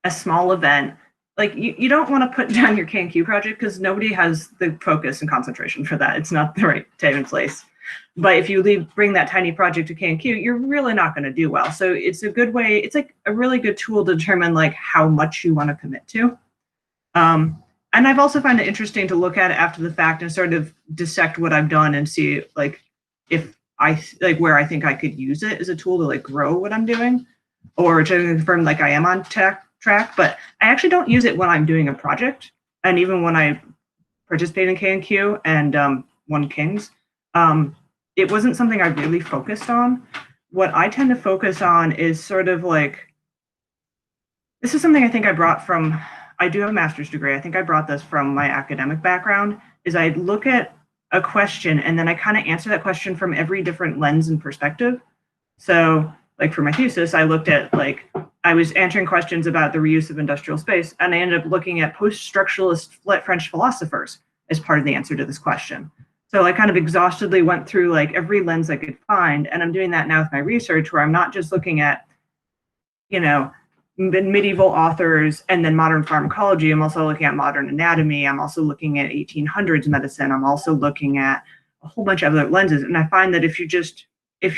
a small event, like you don't want to put down your K&Q project because nobody has the focus and concentration for that. It's not the right time and place. But if you bring that tiny project to K&Q, you're really not going to do well. So it's a good way, it's like a really good tool to determine like how much you want to commit to. And I've also found it interesting to look at it after the fact and sort of dissect what I've done and see like if where I think I could use it as a tool to like grow what I'm doing, or to confirm like I am on track. But I actually don't use it when I'm doing a project, and even when I participate in K&Q and won Kings, it wasn't something I really focused on. What I tend to focus on is sort of like, this is something I think I brought from, I do have a master's degree. I think I brought this from my academic background, is I look at a question and then I kind of answer that question from every different lens and perspective. So like for my thesis, I looked at like, I was answering questions about the reuse of industrial space, and I ended up looking at post-structuralist French philosophers as part of the answer to this question. So I kind of exhaustively went through like every lens I could find, and I'm doing that now with my research, where I'm not just looking at, you know, medieval authors and then modern pharmacology. I'm also looking at modern anatomy. I'm also looking at 1800s medicine. I'm also looking at a whole bunch of other lenses. And I find that if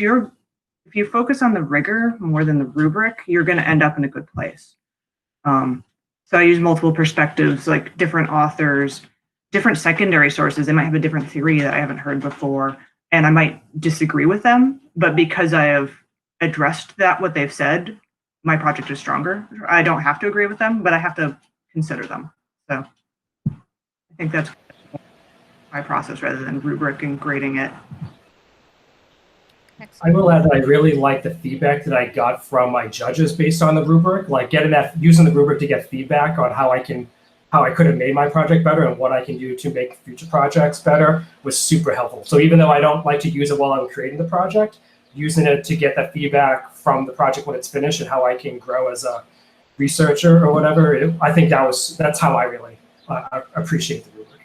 you focus on the rigor more than the rubric, you're going to end up in a good place. So I use multiple perspectives, like different authors, different secondary sources. They might have a different theory that I haven't heard before, and I might disagree with them. But because I have addressed what they've said, my project is stronger. I don't have to agree with them, but I have to consider them. So I think that's my process rather than rubric and grading it. I will add that I really like the feedback that I got from my judges based on the rubric, like using the rubric to get feedback on how I could have made my project better and what I can do to make future projects better was super helpful. So even though I don't like to use it while I'm creating the project, using it to get that feedback from the project when it's finished and how I can grow as a researcher or whatever, I think that's how I really appreciate the rubric.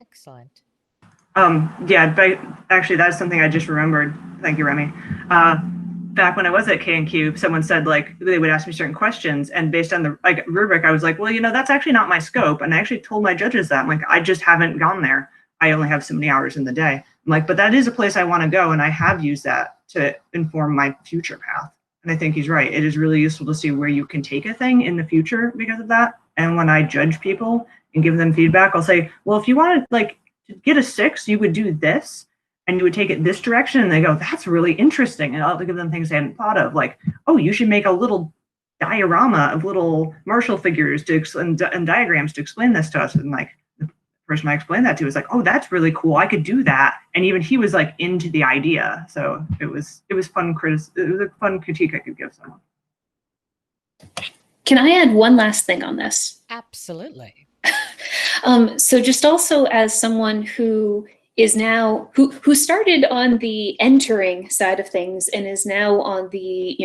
Excellent. Yeah, but actually that's something I just remembered. Thank you, Remy. Back when I was at K&Q, someone said like they would ask me certain questions, and based on the rubric, I was like, well, you know, that's actually not my scope. And I actually told my judges that. I'm like, I just haven't gone there. I only have so many hours in the day. I'm like, but that is a place I want to go, and I have used that to inform my future path. And I think he's right. It is really useful to see where you can take a thing in the future because of that. And when I judge people and give them feedback, I'll say, well, if you want to to get a 6, you would do this, and you would take it this direction. And they go, that's really interesting. And I'll give them things I hadn't thought of, like, oh, you should make a little diorama of little martial figures and diagrams to explain this to us. And like the person I explained that to was like, oh, that's really cool. I could do that. And even he was like into the idea. So it was fun. It was a fun critique I could give someone. Can I add one last thing on this? Absolutely. So just also as someone who is now who started on the entering side of things and is now on the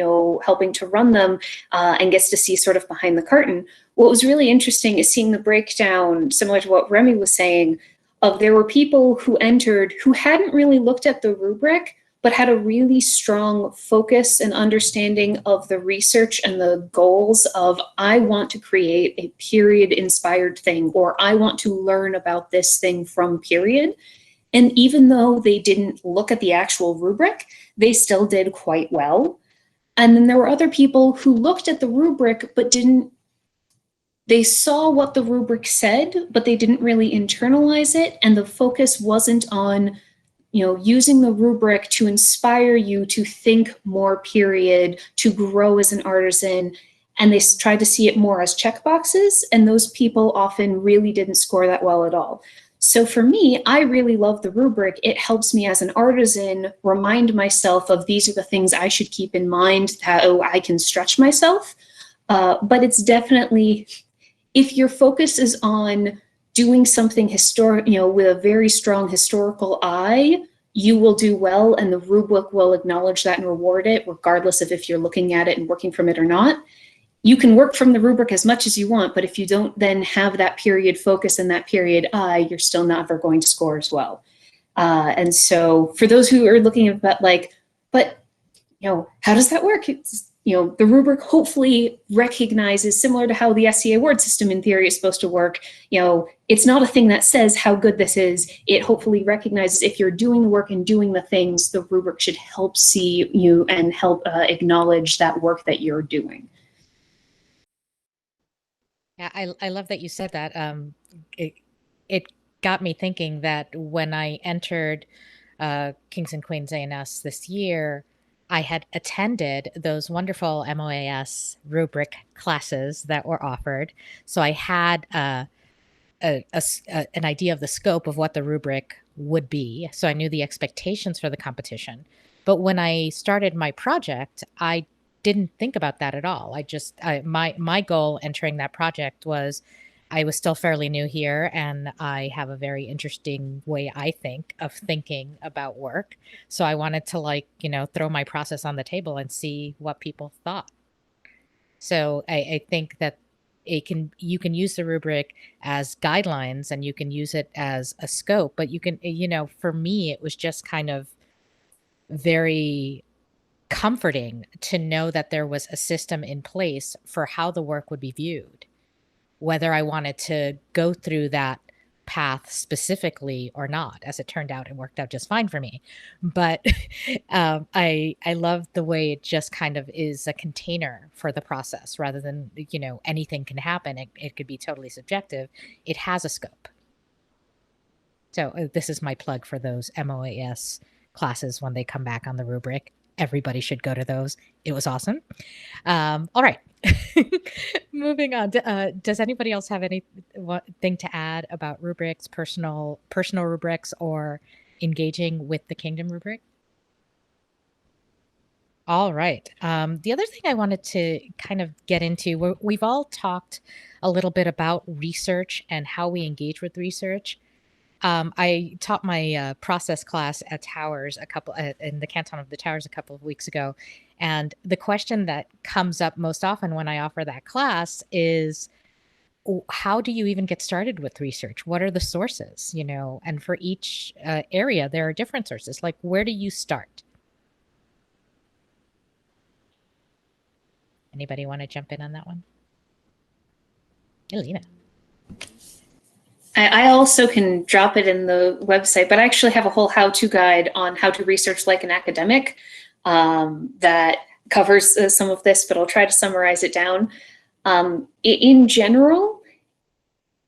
helping to run them, and gets to see sort of behind the curtain. What was really interesting is seeing the breakdown, similar to what Remy was saying, of there were people who entered who hadn't really looked at the rubric, but had a really strong focus and understanding of the research and the goals of, I want to create a period inspired thing, or I want to learn about this thing from period. And even though they didn't look at the actual rubric, they still did quite well. And then there were other people who looked at the rubric, but they saw what the rubric said, but they didn't really internalize it. And the focus wasn't on, using the rubric to inspire you to think more period, to grow as an artisan. And they tried to see it more as checkboxes. And those people often really didn't score that well at all. So for me, I really love the rubric. It helps me as an artisan remind myself of these are the things I should keep in mind, how I can stretch myself. But it's definitely, if your focus is on doing something historic, with a very strong historical eye, you will do well, and the rubric will acknowledge that and reward it, regardless of if you're looking at it and working from it or not. You can work from the rubric as much as you want, but if you don't then have that period focus and that period eye, you're still never going to score as well. And so for those who are looking at that, but how does that work? The rubric hopefully recognizes, similar to how the SCA award system in theory is supposed to work, it's not a thing that says how good this is. It hopefully recognizes if you're doing the work and doing the things, the rubric should help see you and help acknowledge that work that you're doing. Yeah, I love that you said that. It got me thinking that when I entered Kings and Queens A&S this year, I had attended those wonderful MOAS rubric classes that were offered. So I had an idea of the scope of what the rubric would be. So I knew the expectations for the competition. But when I started my project, I didn't think about that at all. My goal entering that project was, I was still fairly new here, and I have a very interesting way, I think, of thinking about work. So I wanted to throw my process on the table and see what people thought. So I think that you can use the rubric as guidelines, and you can use it as a scope, but you can, for me, it was just kind of very comforting to know that there was a system in place for how the work would be viewed, whether I wanted to go through that path specifically or not. As it turned out, it worked out just fine for me. But I love the way it just kind of is a container for the process, rather than, anything can happen. It could be totally subjective. It has a scope. So this is my plug for those MOAS classes when they come back on the rubric. Everybody should go to those. It was awesome. All right. Moving on. Does anybody else have anything to add about rubrics, personal rubrics, or engaging with the Kingdom rubric? All right. The other thing I wanted to kind of get into, we've all talked a little bit about research and how we engage with research. I taught my process class at Towers in the Canton of the Towers a couple of weeks ago. And the question that comes up most often when I offer that class is, how do you even get started with research? What are the sources? And for each area, there are different sources. Like, where do you start? Anybody want to jump in on that one? Elena. I also can drop it in the website, but I actually have a whole how-to guide on how to research like an academic that covers some of this, but I'll try to summarize it down. In general,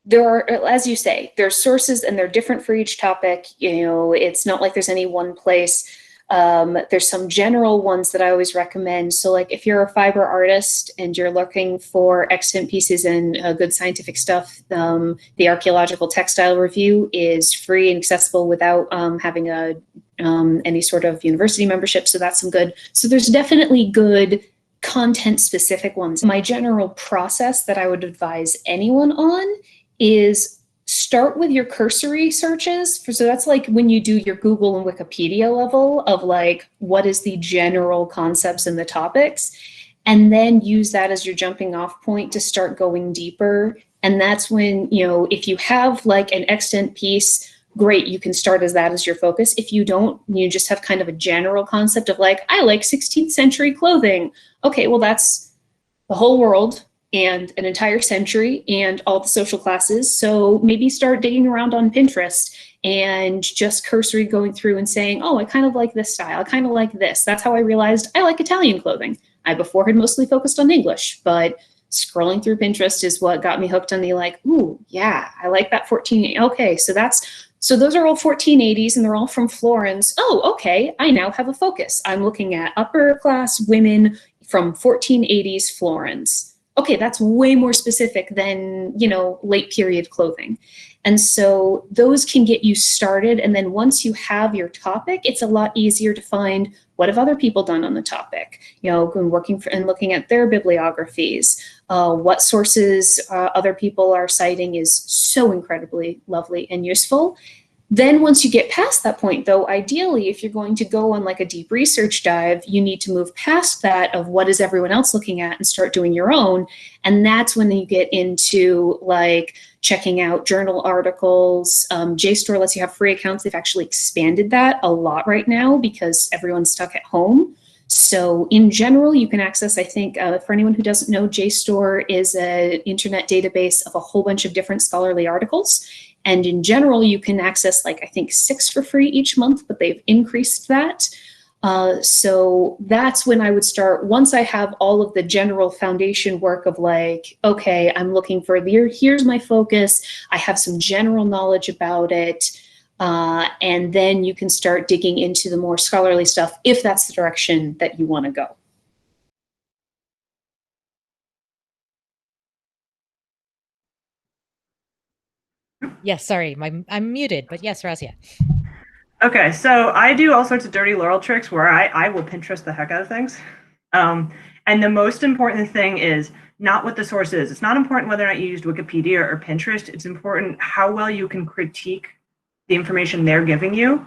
there are, as you say, there are sources and they're different for each topic. It's not like there's any one place. There's some general ones that I always recommend. So like if you're a fiber artist and you're looking for extant pieces and good scientific stuff, the Archaeological Textile Review is free and accessible without having any sort of university membership. So that's some good. So there's definitely good content specific ones. My general process that I would advise anyone on is start with your cursory searches. So that's like when you do your Google and Wikipedia level of like, what is the general concepts and the topics, and then use that as your jumping off point to start going deeper. And that's when, you know, if you have like an extant piece, great, you can start as that as your focus. If you don't, you just have kind of a general concept of like, I like 16th century clothing. Okay, well, that's the whole world and an entire century and all the social classes. So maybe start digging around on Pinterest and just cursory going through and saying, oh, I kind of like this style. I kind of like this. That's how I realized I like Italian clothing. I before had mostly focused on English, but scrolling through Pinterest is what got me hooked on the like, ooh, yeah, I like that 14. Okay, so those are all 1480s and they're all from Florence. Oh, okay, I now have a focus. I'm looking at upper class women from 1480s Florence. Okay, that's way more specific than, you know, late period clothing. And so those can get you started. And then once you have your topic, it's a lot easier to find what have other people done on the topic, you know, and looking at their bibliographies, what sources other people are citing is so incredibly lovely and useful. Then once you get past that point, though, ideally, if you're going to go on like a deep research dive, you need to move past that of what is everyone else looking at and start doing your own. And that's when you get into like checking out journal articles. JSTOR lets you have free accounts. They've actually expanded that a lot right now because everyone's stuck at home. So in general, you can access, I think, for anyone who doesn't know, JSTOR is an internet database of a whole bunch of different scholarly articles. And in general, you can access like, I think 6 for free each month, but they've increased that. So that's when I would start. Once I have all of the general foundation work of like, okay, I'm looking for here's my focus. I have some general knowledge about it. And then you can start digging into the more scholarly stuff if that's the direction that you want to go. Yes, sorry, I'm muted, but yes, Raziya. Okay, so I do all sorts of dirty Laurel tricks where I will Pinterest the heck out of things. And the most important thing is not what the source is. It's not important whether or not you used Wikipedia or Pinterest. It's important how well you can critique the information they're giving you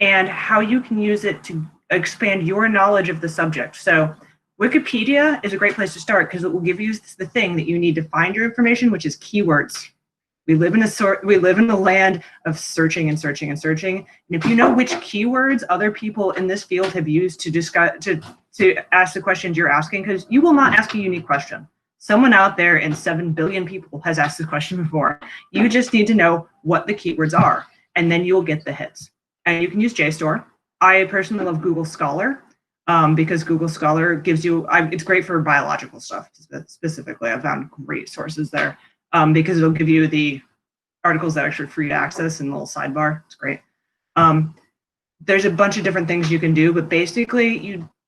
and how you can use it to expand your knowledge of the subject. So Wikipedia is a great place to start because it will give you the thing that you need to find your information, which is keywords. We live in a land of searching and searching and searching. And if you know which keywords other people in this field have used to discuss to ask the questions you're asking, because you will not ask a unique question. Someone out there and 7 billion people has asked this question before. You just need to know what the keywords are, and then you'll get the hits. And you can use JSTOR. I personally love Google Scholar because Google Scholar gives you, it's great for biological stuff specifically. I've found great sources there. Because it'll give you the articles that are actually free to access in the little sidebar. It's great. There's a bunch of different things you can do, but basically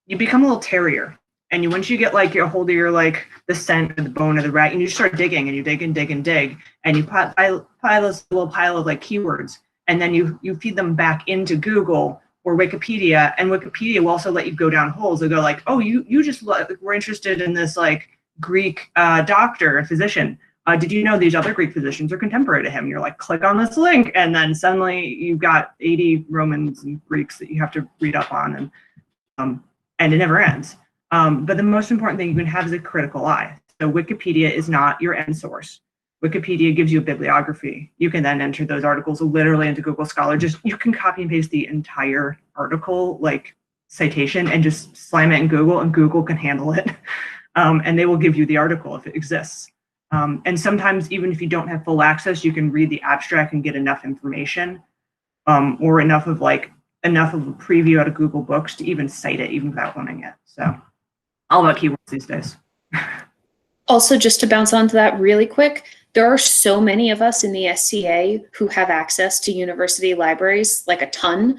you become a little terrier. And once you get like your hold of your like the scent or the bone or the rat, and you start digging and you dig and dig and dig, and you pile this little pile of like keywords, and then you feed them back into Google or Wikipedia, and Wikipedia will also let you go down holes. They'll go like, oh, you just were interested in this like Greek doctor, physician. Did you know these other Greek physicians are contemporary to him? You're like, click on this link, and then suddenly you've got 80 Romans and Greeks that you have to read up on, and it never ends. But the most important thing you can have is a critical eye. So Wikipedia is not your end source. Wikipedia gives you a bibliography. You can then enter those articles literally into Google Scholar. You can copy and paste the entire article, like citation, and just slam it in Google, and Google can handle it. And they will give you the article if it exists. And sometimes even if you don't have full access, you can read the abstract and get enough information or enough of a preview out of Google Books to even cite it, even without owning it. So all about keywords these days. Also, just to bounce onto that really quick, there are so many of us in the SCA who have access to university libraries, like a ton.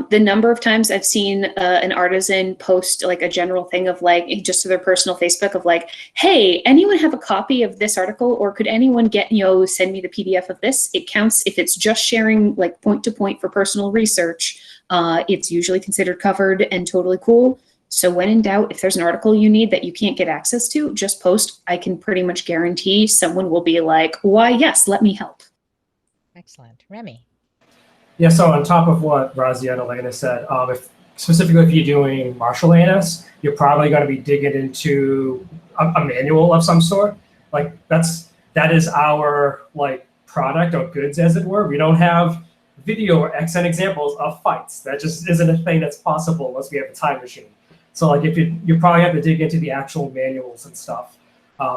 The number of times I've seen an artisan post like a general thing of like, just to their personal Facebook of like, hey, anyone have a copy of this article, or could anyone get, send me the PDF of this? It counts if it's just sharing like point to point for personal research. It's usually considered covered and totally cool. So when in doubt, if there's an article you need that you can't get access to, just post. I can pretty much guarantee someone will be like, why, yes, let me help. Excellent. Remy. Yeah, so on top of what Raziya and Elena said, specifically if you're doing martial ANS, you're probably going to be digging into a manual of some sort. Like that is our like product or goods, as it were. We don't have video or XN examples of fights. That just isn't a thing that's possible unless we have a time machine. So like if you probably have to dig into the actual manuals and stuff.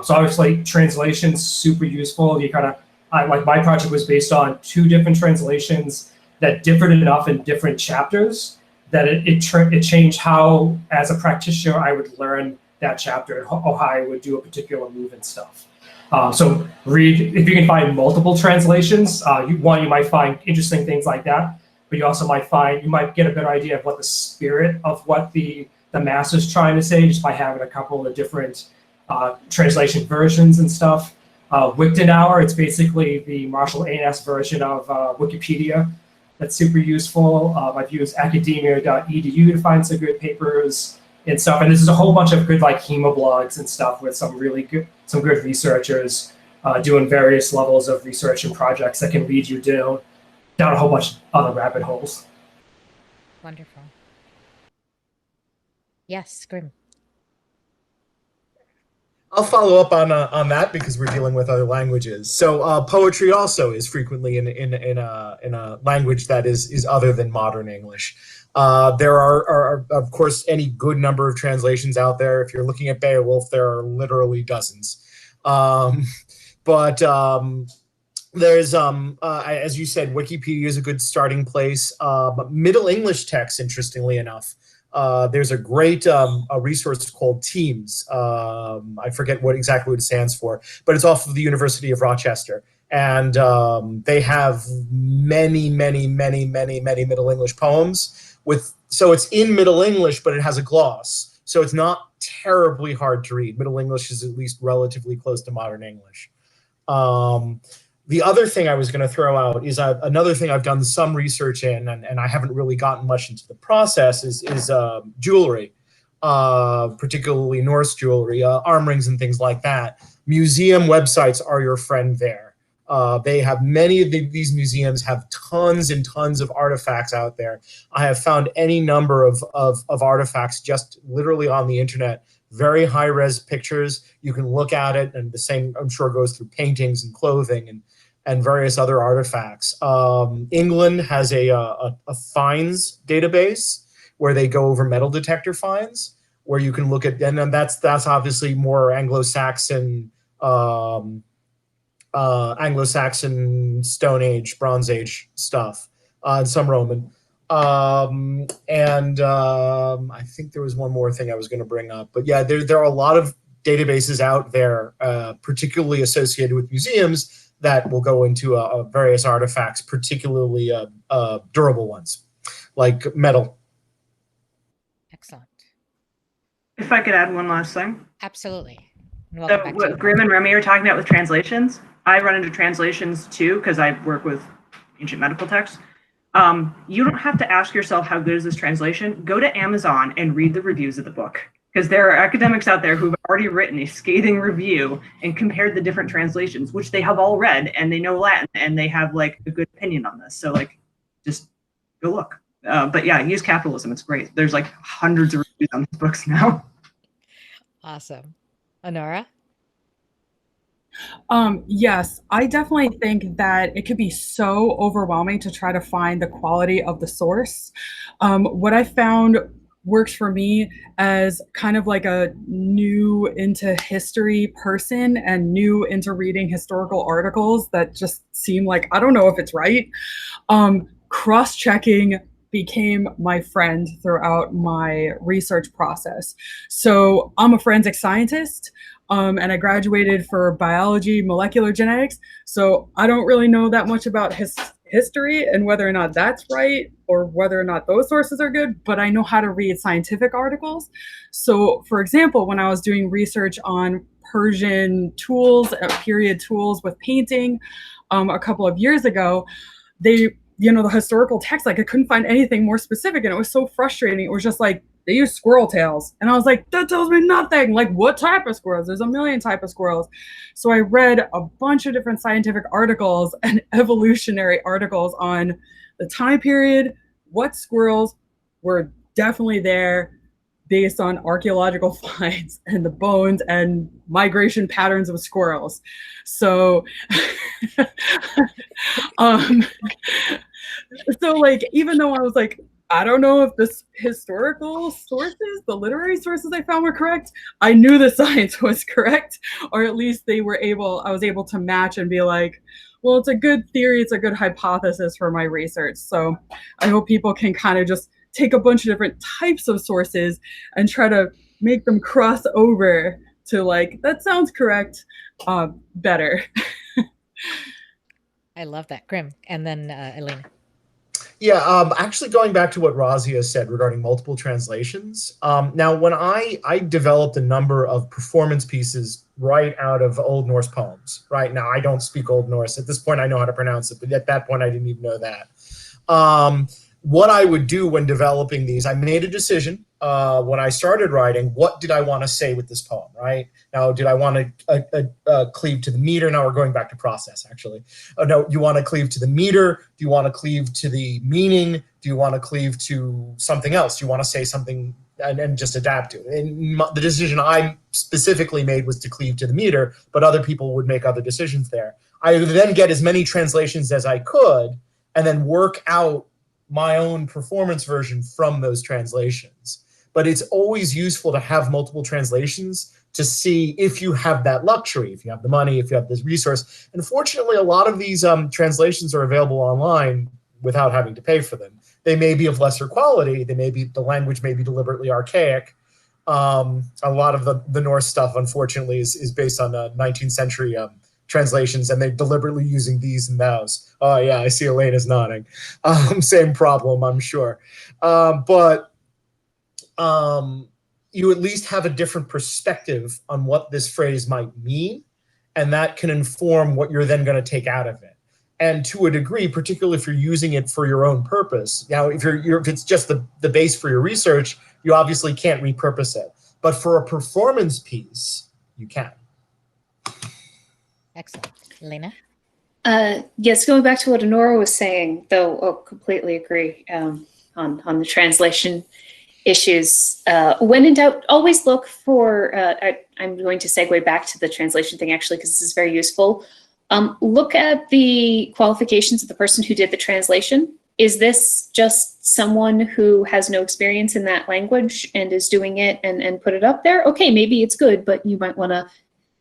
So obviously translation's super useful. You kind of like my project was based on 2 different translations that differed enough in different chapters that it changed how, as a practitioner, I would learn that chapter or how I would do a particular move and stuff. So read, if you can find multiple translations, you might find interesting things like that, but you also might get a better idea of what the spirit of what the master's trying to say just by having a couple of different translation versions and stuff. Wiktenauer, it's basically the martial ANS version of Wikipedia. That's super useful. I've used academia.edu to find some good papers and stuff. And this is a whole bunch of good like hemoblogs and stuff with some good researchers doing various levels of research and projects that can lead you down a whole bunch of other rabbit holes. Wonderful. Yes, Grim. I'll follow up on that because we're dealing with other languages. So poetry also is frequently in a language that is other than modern English. There are of course any good number of translations out there. If you're looking at Beowulf, there are literally dozens. But there's as you said, Wikipedia is a good starting place. Middle English texts, interestingly enough. There's a great a resource called Teams. I forget exactly what it stands for, but it's off of the University of Rochester. And they have many Middle English poems. So it's in Middle English, but it has a gloss. So it's not terribly hard to read. Middle English is at least relatively close to modern English. The other thing I was going to throw out is another thing I've done some research in, and I haven't really gotten much into the process, is jewelry, particularly Norse jewelry, arm rings and things like that. Museum websites are your friend there. They have many of these museums have tons and tons of artifacts out there. I have found any number of artifacts just literally on the internet. Very high-res pictures. You can look at it, and the same, I'm sure, goes through paintings and clothing and various other artifacts. England has a finds database where they go over metal detector finds, where you can look at, and then that's obviously more Anglo-Saxon, Stone Age, Bronze Age stuff, and some Roman. I think there was one more thing I was going to bring up, but yeah, there are a lot of databases out there, particularly associated with museums, that will go into various artifacts, particularly durable ones, like metal. Excellent. If I could add one last thing. Absolutely. So what Grim and Remy are talking about with translations, I run into translations too, because I work with ancient medical texts. You don't have to ask yourself, how good is this translation? Go to Amazon and read the reviews of the book, because there are academics out there who've already written a scathing review and compared the different translations, which they have all read, and they know Latin, and they have like a good opinion on this. So like, just go look. But yeah, use capitalism. It's great. There's like hundreds of reviews on these books now. Awesome. Onóra? Yes, I definitely think that it could be so overwhelming to try to find the quality of the source. What I found works for me as kind of like a new into history person and new into reading historical articles that just seem like, I don't know if it's right. Cross-checking became my friend throughout my research process. So I'm a forensic scientist. And I graduated for biology, molecular genetics. So I don't really know that much about history and whether or not that's right or whether or not those sources are good, but I know how to read scientific articles. So for example, when I was doing research on Persian tools, period tools with painting a couple of years ago, the historical text, like I couldn't find anything more specific, and it was so frustrating. It was just like, they use squirrel tails. And I was like, that tells me nothing. Like, what type of squirrels? There's a million type of squirrels. So I read a bunch of different scientific articles and evolutionary articles on the time period, what squirrels were definitely there based on archaeological finds and the bones and migration patterns of squirrels. So, so like, even though I was like, I don't know if the historical sources, the literary sources I found were correct, I knew the science was correct, or at least I was able to match and be like, well, it's a good theory, it's a good hypothesis for my research. So I hope people can kind of just take a bunch of different types of sources and try to make them cross over to like, that sounds correct, better. I love that. Grim. And then Elena. Yeah, actually going back to what Raziya said regarding multiple translations. Now, when I developed a number of performance pieces right out of Old Norse poems. Right now, I don't speak Old Norse. At this point, I know how to pronounce it, but at that point, I didn't even know that. What I would do when developing these, I made a decision when I started writing, what did I want to say with this poem, right? Now, did I want to cleave to the meter? Now we're going back to process, actually. No, you want to cleave to the meter? Do you want to cleave to the meaning? Do you want to cleave to something else? Do you want to say something and just adapt to it? And the decision I specifically made was to cleave to the meter, but other people would make other decisions there. I would then get as many translations as I could and then work out my own performance version from those translations. But it's always useful to have multiple translations to see if you have that luxury, if you have the money, if you have this resource. And fortunately, a lot of these translations are available online without having to pay for them. They may be of lesser quality. The language may be deliberately archaic. A lot of the Norse stuff, unfortunately, is based on 19th century translations, and they're deliberately using these and thous. Oh yeah, I see Elena's nodding. Same problem, I'm sure. But you at least have a different perspective on what this phrase might mean, and that can inform what you're then going to take out of it. And to a degree, particularly if you're using it for your own purpose, if it's just the base for your research, you obviously can't repurpose it. But for a performance piece, you can. Excellent. Elena? Yes, going back to what Onóra was saying, though, completely agree on the translation issues. When in doubt, always look for, I'm going to segue back to the translation thing, actually, because this is very useful. Look at the qualifications of the person who did the translation. Is this just someone who has no experience in that language and is doing it and put it up there? Okay, maybe it's good, but you might want to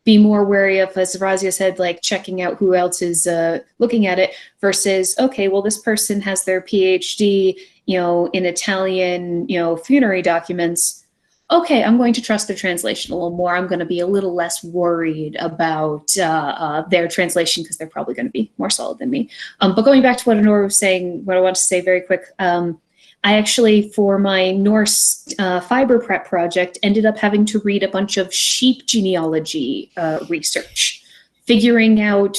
be more wary of, as Raziya said, like checking out who else is looking at it versus, okay, well, this person has their PhD, in Italian, funerary documents. Okay, I'm going to trust their translation a little more. I'm going to be a little less worried about their translation because they're probably going to be more solid than me. But going back to what Onóra was saying, what I want to say very quick, I actually, for my Norse fiber prep project, ended up having to read a bunch of sheep genealogy research, figuring out,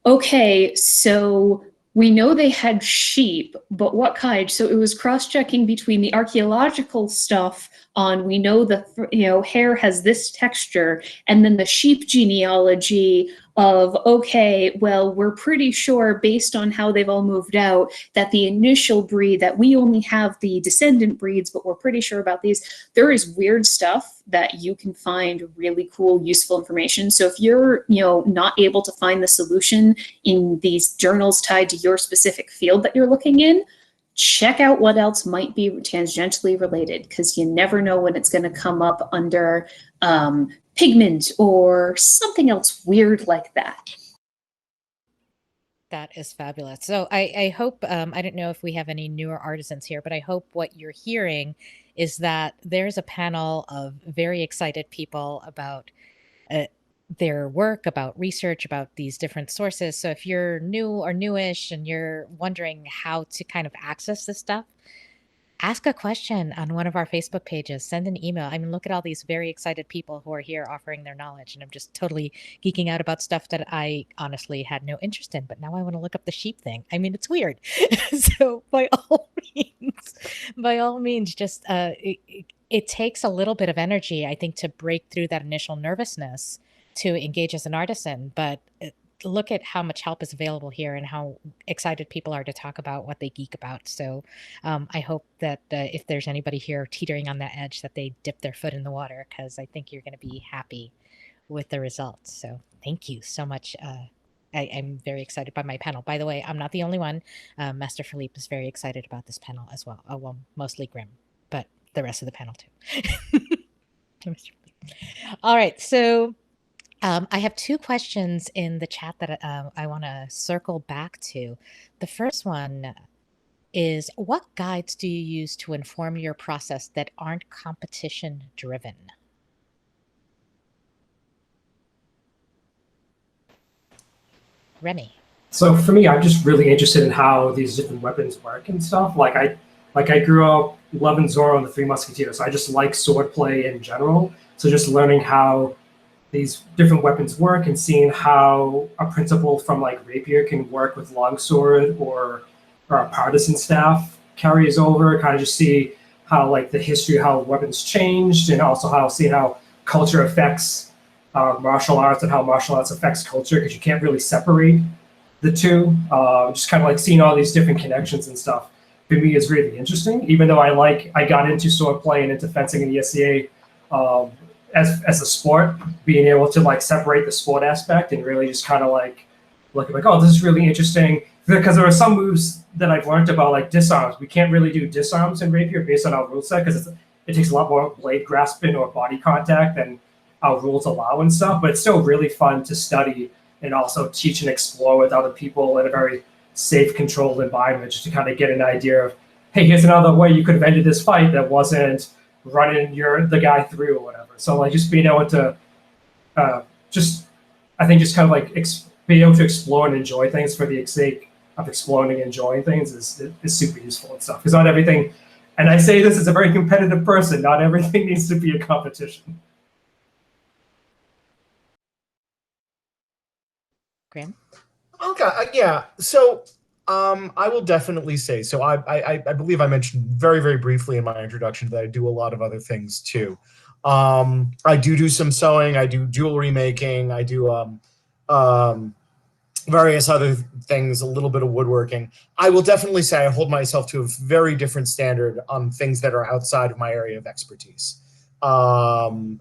okay, so we know they had sheep, but what kind? So it was cross-checking between the archaeological stuff on, we know the hair has this texture, and then the sheep genealogy of, okay, well, we're pretty sure based on how they've all moved out that the initial breed, that we only have the descendant breeds, but we're pretty sure about these. There is weird stuff that you can find really cool, useful information. So if you're, not able to find the solution in these journals tied to your specific field that you're looking in, check out what else might be tangentially related, because you never know when it's going to come up under pigment or something else weird like that. That is fabulous. So I hope, I don't know if we have any newer artisans here, but I hope what you're hearing is that there's a panel of very excited people about their work, about research, about these different sources. So if you're new or newish and you're wondering how to kind of access this stuff, ask a question on one of our Facebook pages, send an email. I mean, look at all these very excited people who are here offering their knowledge. And I'm just totally geeking out about stuff that I honestly had no interest in, but now I want to look up the sheep thing. I mean, it's weird. So by all means, just it takes a little bit of energy, I think, to break through that initial nervousness to engage as an artisan. But look at how much help is available here and how excited people are to talk about what they geek about. So I hope that if there's anybody here teetering on that edge, that they dip their foot in the water, because I think you're going to be happy with the results. So thank you so much. I'm very excited by my panel. By the way, I'm not the only one. Master Philippe is very excited about this panel as well. Oh, well, mostly Grimm, but the rest of the panel too. All right, so I have two questions in the chat that I want to circle back to. The first one is, what guides do you use to inform your process that aren't competition driven? Remy. So for me, I'm just really interested in how these different weapons work and stuff. Like I grew up loving Zorro and the Three Musketeers. So I just like swordplay in general. So just learning how these different weapons work and seeing how a principle from like rapier can work with longsword or a partisan staff carries over. Kind of just see how like the history, how weapons changed, and also seeing how culture affects martial arts and how martial arts affects culture, because you can't really separate the two. Just kind of like seeing all these different connections and stuff for me is really interesting. Even though I got into swordplay and into fencing in the SCA as a sport, being able to like separate the sport aspect and really just kind of like look like, oh, this is really interesting, because there are some moves that I've learned about, like disarms. We can't really do disarms in rapier based on our rule set, because it takes a lot more blade grasping or body contact than our rules allow and stuff, but it's still really fun to study and also teach and explore with other people in a very safe, controlled environment, just to kind of get an idea of, hey, here's another way you could have ended this fight that wasn't running the guy through or whatever. So like just being able to I think just kind of like being able to explore and enjoy things for the sake of exploring and enjoying things is super useful and stuff. Because not everything, and I say this as a very competitive person, not everything needs to be a competition. Graham? Okay, yeah. So I will definitely say, so I believe I mentioned very, very briefly in my introduction that I do a lot of other things too. I do some sewing, I do jewelry making, I do various other things, a little bit of woodworking. I will definitely say I hold myself to a very different standard on things that are outside of my area of expertise. So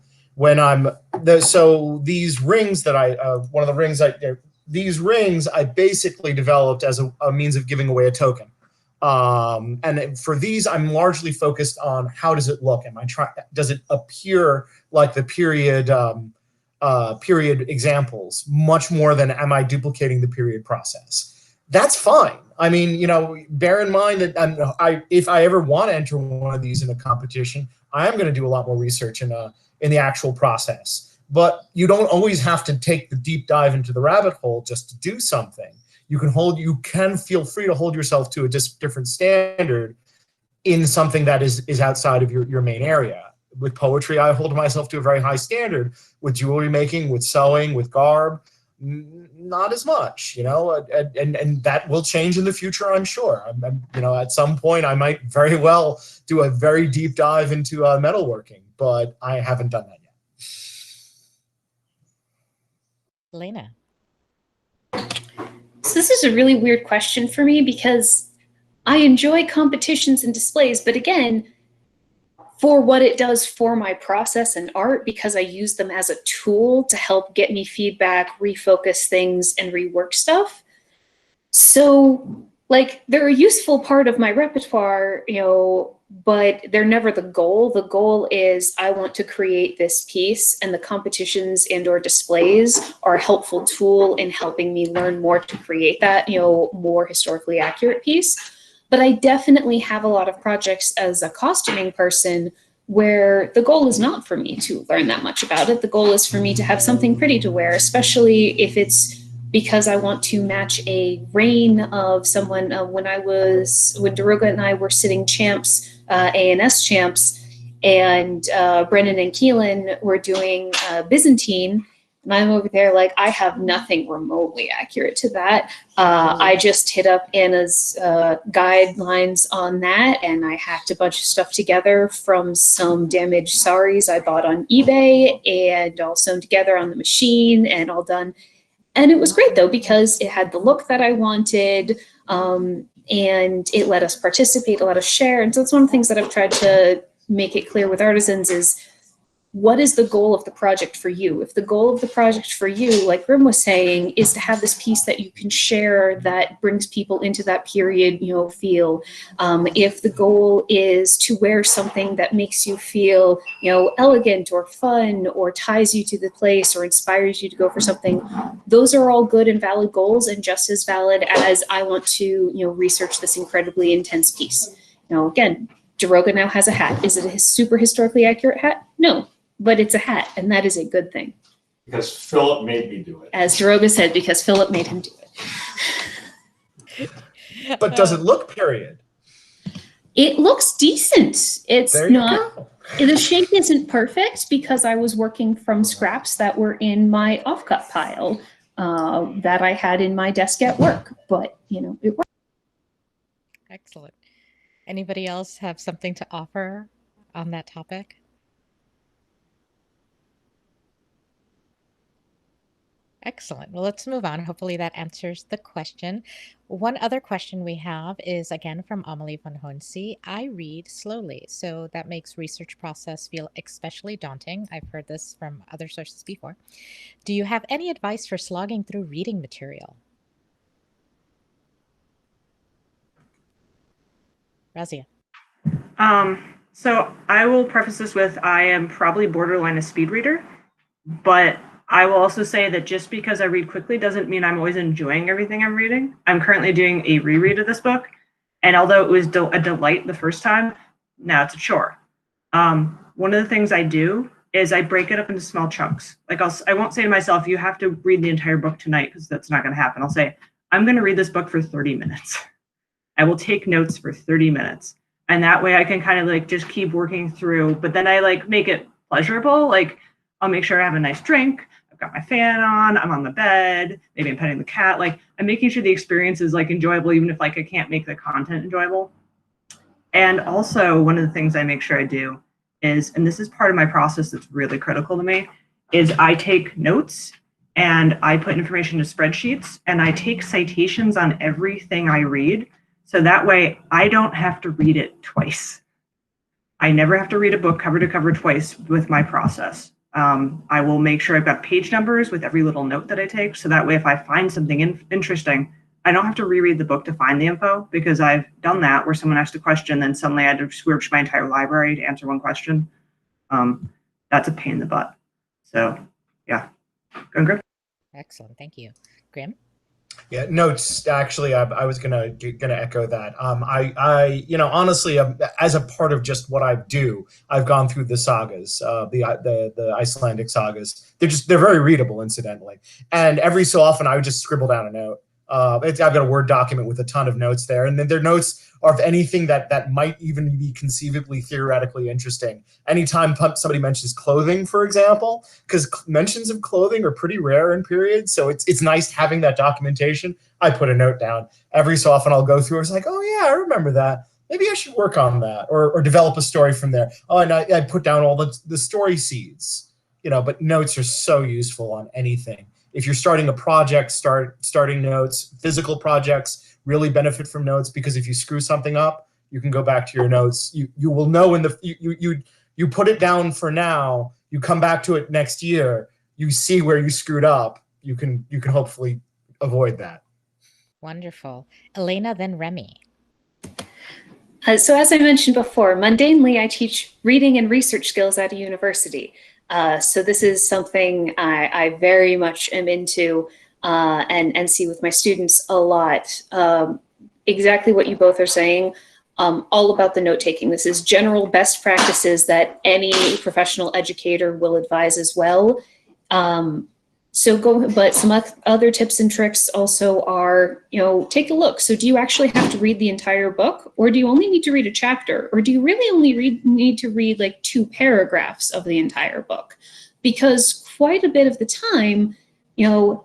these rings that these rings I basically developed as a means of giving away a token. And for these, I'm largely focused on how does it look? Does it appear like the period examples, much more than am I duplicating the period process? That's fine. I mean, bear in mind that if I ever want to enter one of these in a competition, I am going to do a lot more research in the actual process. But you don't always have to take the deep dive into the rabbit hole just to do something. You can feel free to hold yourself to a different standard in something that is outside of your main area. With poetry, I hold myself to a very high standard. With jewelry making, with sewing, with garb, not as much, and that will change in the future, I'm sure. At some point I might very well do a very deep dive into metalworking, but I haven't done that yet. Elena. So this is a really weird question for me because I enjoy competitions and displays, but again, for what it does for my process and art, because I use them as a tool to help get me feedback, refocus things, and rework stuff. So, like, they're a useful part of my repertoire, but they're never the goal. The goal is I want to create this piece, and the competitions and/or displays are a helpful tool in helping me learn more to create that, more historically accurate piece. But I definitely have a lot of projects as a costuming person where the goal is not for me to learn that much about it. The goal is for me to have something pretty to wear, especially if it's because I want to match a reign of someone. When Daroga and I were sitting champs, ANS champs, and Brennan and Keelan were doing Byzantine, And I'm over there like, I have nothing remotely accurate to that. I just hit up Anna's guidelines on that, and I hacked a bunch of stuff together from some damaged saris I bought on eBay, and all sewn together on the machine and all done. And it was great though, because it had the look that I wanted, and it let us participate, it let us share. And so it's one of the things that I've tried to make it clear with artisans is, what is the goal of the project for you? If the goal of the project for you, like Grim was saying, is to have this piece that you can share that brings people into that period, feel. If the goal is to wear something that makes you feel, elegant or fun or ties you to the place or inspires you to go for something, those are all good and valid goals, and just as valid as I want to, research this incredibly intense piece. Again, Daroga now has a hat. Is it a super historically accurate hat? No. But it's a hat, and that is a good thing. Because Philip made me do it. As Daroga said, because Philip made him do it. But does it look period? It looks decent. It's there you not, go. The shape isn't perfect because I was working from scraps that were in my offcut pile that I had in my desk at work. But, it worked. Excellent. Anybody else have something to offer on that topic? Excellent. Well, let's move on. Hopefully that answers the question. One other question we have is, again, from Amelie von Hohensee. I read slowly, so that makes research process feel especially daunting. I've heard this from other sources before. Do you have any advice for slogging through reading material? Raziya. So I will preface this with, I am probably borderline a speed reader, but I will also say that just because I read quickly doesn't mean I'm always enjoying everything I'm reading. I'm currently doing a reread of this book, and although it was a delight the first time, now it's a chore. One of the things I do is I break it up into small chunks. Like I won't say to myself, you have to read the entire book tonight, because that's not going to happen. I'll say, I'm going to read this book for 30 minutes. I will take notes for 30 minutes. And that way I can kind of like just keep working through, but then I like make it pleasurable. Like I'll make sure I have a nice drink. I've got my fan on, I'm on the bed, maybe I'm petting the cat. Like I'm making sure the experience is like enjoyable, even if like I can't make the content enjoyable. And also one of the things I make sure I do is, and this is part of my process that's really critical to me, is I take notes and I put information into spreadsheets and I take citations on everything I read. So that way I don't have to read it twice. I never have to read a book cover to cover twice with my process. I will make sure I've got page numbers with every little note that I take. So that way, if I find something interesting, I don't have to reread the book to find the info, because I've done that where someone asked a question, then suddenly I had to search my entire library to answer one question. That's a pain in the butt. So yeah, going Grim. Excellent, thank you. Grim? Yeah, notes. Actually, I was gonna echo that. I honestly, as a part of just what I do, I've gone through the sagas, the Icelandic sagas. They're very readable, incidentally. And every so often, I would just scribble down a note. I've got a Word document with a ton of notes there, and then their notes are of anything that might even be conceivably theoretically interesting. Anytime somebody mentions clothing, for example, because mentions of clothing are pretty rare in periods, so it's nice having that documentation. I put a note down. Every so often I'll go through, it's like, oh yeah, I remember that. Maybe I should work on that, or develop a story from there. Oh, and I put down all the story seeds, but notes are so useful on anything. If you're starting a project, starting notes. Physical projects really benefit from notes, because if you screw something up, you can go back to your notes. You will know you put it down for now. You come back to it next year. You see where you screwed up. You can hopefully avoid that. Wonderful. Elena, then Remy. So as I mentioned before, mundanely, I teach reading and research skills at a university. So this is something I very much am into and see with my students a lot. Exactly what you both are saying, all about the note-taking. This is general best practices that any professional educator will advise as well. But some other tips and tricks also are, take a look. So do you actually have to read the entire book, or do you only need to read a chapter, or do you really only need to read like 2 paragraphs of the entire book? because quite a bit of the time,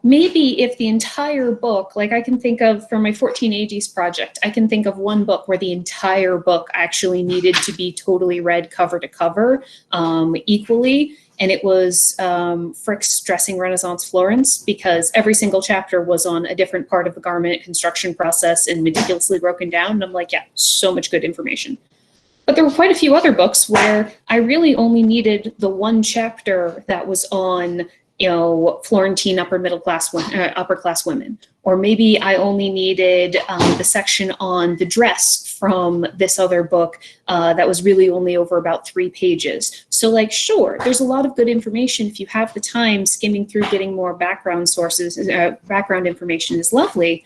maybe if the entire book, like I can think of for my 14 AGs project, I can think of one book where the entire book actually needed to be totally read cover to cover equally. And it was Frick's Dressing Renaissance Florence, because every single chapter was on a different part of the garment construction process and meticulously broken down. And I'm like, yeah, so much good information. But there were quite a few other books where I really only needed the one chapter that was on Florentine upper class women, or maybe I only needed the section on the dress from this other book that was really only over about 3 pages. So like, sure, there's a lot of good information if you have the time. Skimming through, getting more background sources, background information is lovely,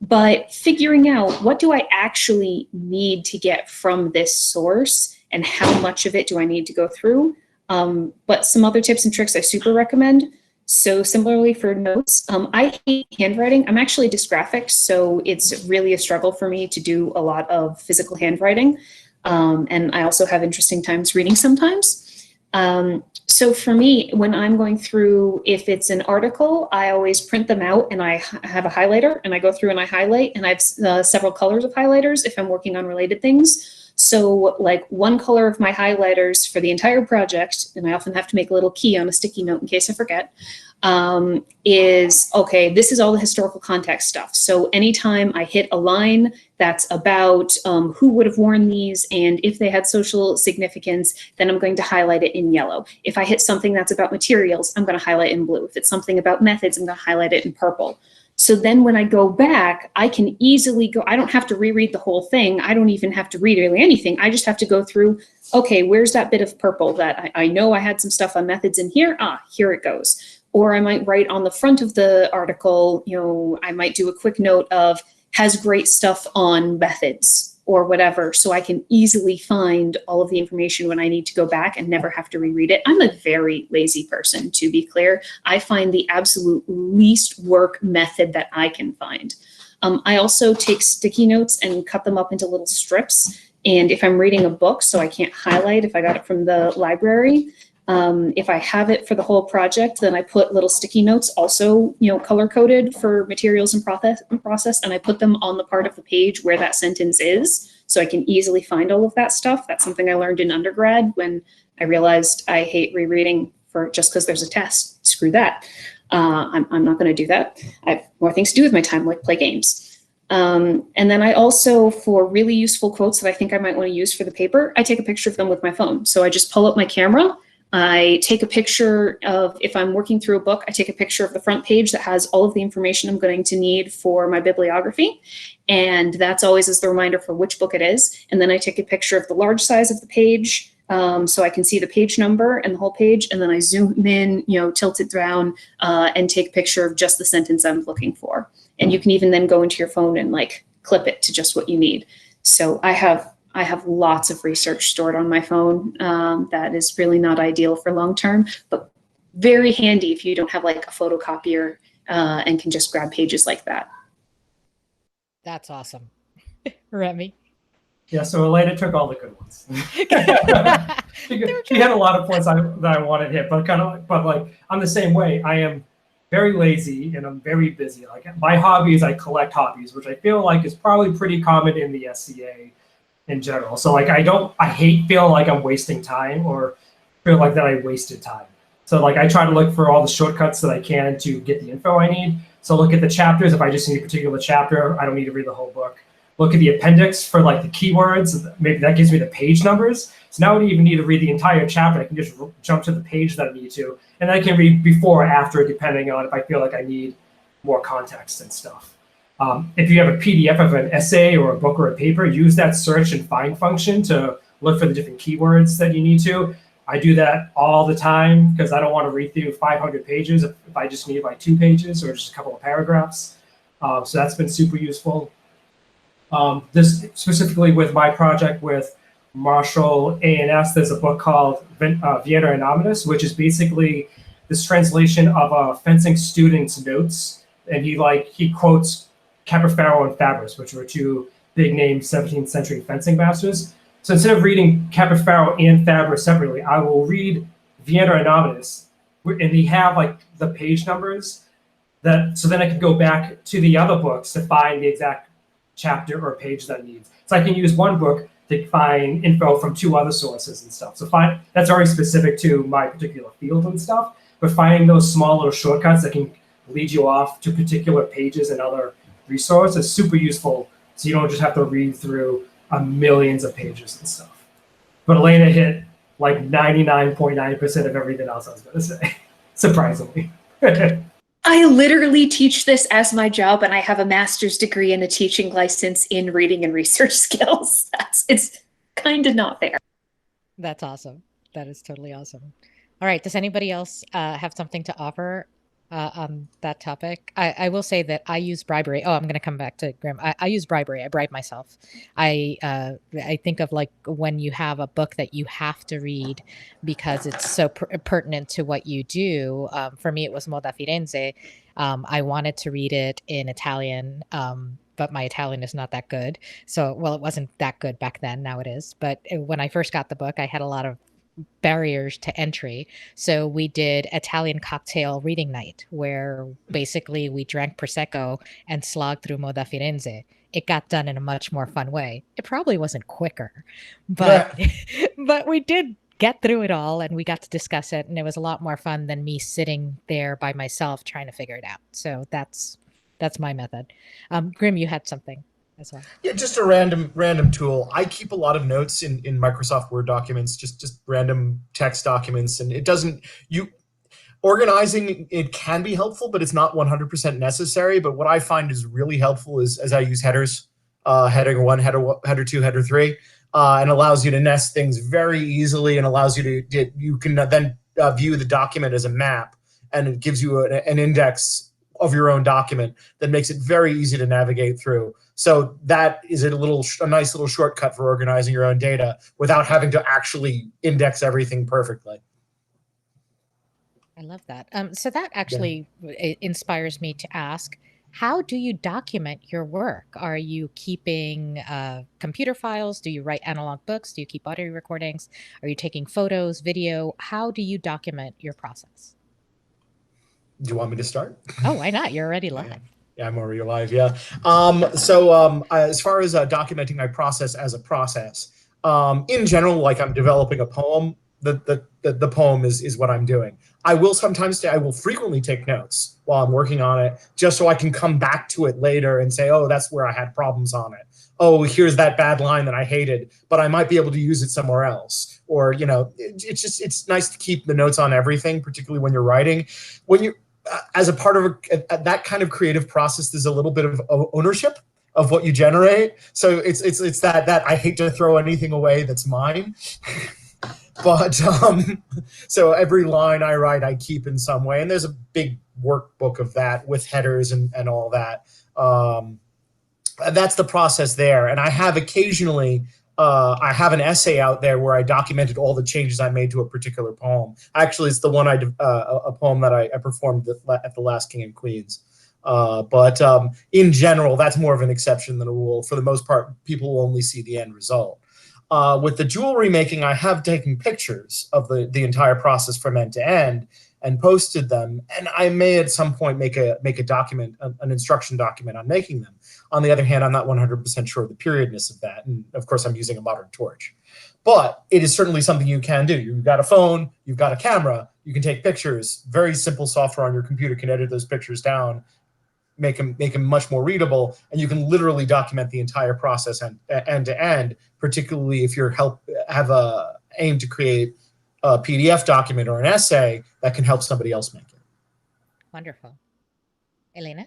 but figuring out what do I actually need to get from this source and how much of it do I need to go through. But some other tips and tricks I super recommend. So similarly for notes, I hate handwriting. I'm actually dysgraphic, so it's really a struggle for me to do a lot of physical handwriting. And I also have interesting times reading sometimes. So for me, when I'm going through, if it's an article, I always print them out and I have a highlighter and I go through and I highlight, and I have several colors of highlighters if I'm working on related things. So like one color of my highlighters for the entire project, and I often have to make a little key on a sticky note in case I forget, is, okay, this is all the historical context stuff. So anytime I hit a line that's about who would have worn these and if they had social significance, then I'm going to highlight it in yellow. If I hit something that's about materials, I'm going to highlight in blue. If it's something about methods, I'm going to highlight it in purple. So then when I go back, I can easily go, I don't have to reread the whole thing. I don't even have to read really anything. I just have to go through, okay, where's that bit of purple that I know I had some stuff on methods in here? Here it goes. Or I might write on the front of the article, I might do a quick note of has great stuff on methods or whatever, so I can easily find all of the information when I need to go back and never have to reread it. I'm a very lazy person, to be clear. I find the absolute least work method that I can find. I also take sticky notes and cut them up into little strips. And if I'm reading a book, so I can't highlight if I got it from the library, if I have it for the whole project, then I put little sticky notes, also, color coded for materials and process, and I put them on the part of the page where that sentence is, so I can easily find all of that stuff. That's something I learned in undergrad when I realized I hate rereading just because there's a test. Screw that. I'm not going to do that. I have more things to do with my time, like play games. And then I also, for really useful quotes that I think I might want to use for the paper, I take a picture of them with my phone. So I just pull up my camera. I take a picture of, if I'm working through a book, I take a picture of the front page that has all of the information I'm going to need for my bibliography. And that's always as the reminder for which book it is. And then I take a picture of the large size of the page, so I can see the page number and the whole page. And then I zoom in, tilt it down, and take a picture of just the sentence I'm looking for. And you can even then go into your phone and clip it to just what you need. So I have lots of research stored on my phone that is really not ideal for long term, but very handy if you don't have a photocopier and can just grab pages like that. That's awesome. Remy? Yeah, so Elena took all the good ones. she had a lot of points that I wanted to hit, but I'm the same way. I am very lazy and I'm very busy. My hobby is I collect hobbies, which I feel like is probably pretty common in the SCA in general. So I hate feeling like I'm wasting time or feel like that I wasted time. So I try to look for all the shortcuts that I can to get the info I need. So look at the chapters. If I just need a particular chapter, I don't need to read the whole book. Look at the appendix for the keywords. Maybe that gives me the page numbers. So now I don't even need to read the entire chapter. I can just jump to the page that I need to. And I can read before or after, depending on if I feel like I need more context and stuff. If you have a PDF of an essay or a book or a paper, use that search and find function to look for the different keywords that you need to. I do that all the time because I don't want to read through 500 pages if I just need 2 pages or just a couple of paragraphs. So that's been super useful. This specifically with my project with Marshall A&S, there's a book called Vienna Anonymous, which is basically this translation of a fencing student's notes. And he quotes Caprofaro and Fabris, which were 2 big name 17th century fencing masters. So instead of reading Caprofaro and Fabris separately, I will read Vienna Anonymous and they have like the page numbers so then I can go back to the other books to find the exact chapter or page that needs. So I can use one book to find info from 2 other sources and stuff. So that's already specific to my particular field and stuff. But finding those small little shortcuts that can lead you off to particular pages and other resources is super useful. So you don't just have to read through millions of pages and stuff. But Elena hit like 99.9% of everything else I was going to say, surprisingly. I literally teach this as my job, and I have a master's degree and a teaching license in reading and research skills. It's kind of not fair. That's awesome. That is totally awesome. All right. Does anybody else have something to offer on that topic? I will say that I use bribery. Oh, I'm going to come back to Grim. I use bribery. I bribe myself. I think of like when you have a book that you have to read because it's so pertinent to what you do. For me, it was Moda Firenze. I wanted to read it in Italian, but my Italian is not that good. So, well, it wasn't that good back then. Now it is. But when I first got the book, I had a lot of barriers to entry. So we did Italian cocktail reading night, where basically we drank Prosecco and slogged through Moda Firenze. It got done in a much more fun way. It probably wasn't quicker, but but we did get through it all and we got to discuss it, and it was a lot more fun than me sitting there by myself trying to figure it out. So that's my method. Grim, you had something as well. Yeah, just a random tool. I keep a lot of notes in Microsoft Word documents, just random text documents, and organizing it can be helpful, but it's not 100% necessary. But what I find is really helpful is as I use headers, header 1, header 2, header 3, and allows you to nest things very easily, and allows you you can then view the document as a map, and it gives you an index of your own document that makes it very easy to navigate through. So that is a nice little shortcut for organizing your own data without having to actually index everything perfectly. I love that. So that actually inspires me to ask, how do you document your work? Are you keeping computer files? Do you write analog books? Do you keep audio recordings? Are you taking photos, video? How do you document your process? Do you want me to start? Oh, why not? You're already live. Yeah, I'm already live. Yeah. As far as documenting my process as a process, in general, like I'm developing a poem, the poem is what I'm doing. I will frequently take notes while I'm working on it, just so I can come back to it later and say, oh, that's where I had problems on it. Oh, here's that bad line that I hated, but I might be able to use it somewhere else. Or, it's nice to keep the notes on everything, particularly when you're writing. When you as a part of that kind of creative process, there's a little bit of ownership of what you generate. So it's that I hate to throw anything away that's mine. But so every line I write, I keep in some way. And there's a big workbook of that with headers and all that. That's the process there. And I have occasionally, I have an essay out there where I documented all the changes I made to a particular poem. Actually, it's the one a poem that I performed at the last King and Queens. But in general, that's more of an exception than a rule. For the most part, people will only see the end result. With the jewelry making, I have taken pictures of the entire process from end to end and posted them. And I may at some point make a document, an instruction document on making them. On the other hand, I'm not 100% sure of the periodness of that. And of course, I'm using a modern torch. But it is certainly something you can do. You've got a phone, you've got a camera, you can take pictures. Very simple software on your computer can edit those pictures down, make them much more readable, and you can literally document the entire process end to end, particularly if you have a aim to create a PDF document or an essay that can help somebody else make it. Wonderful. Elena?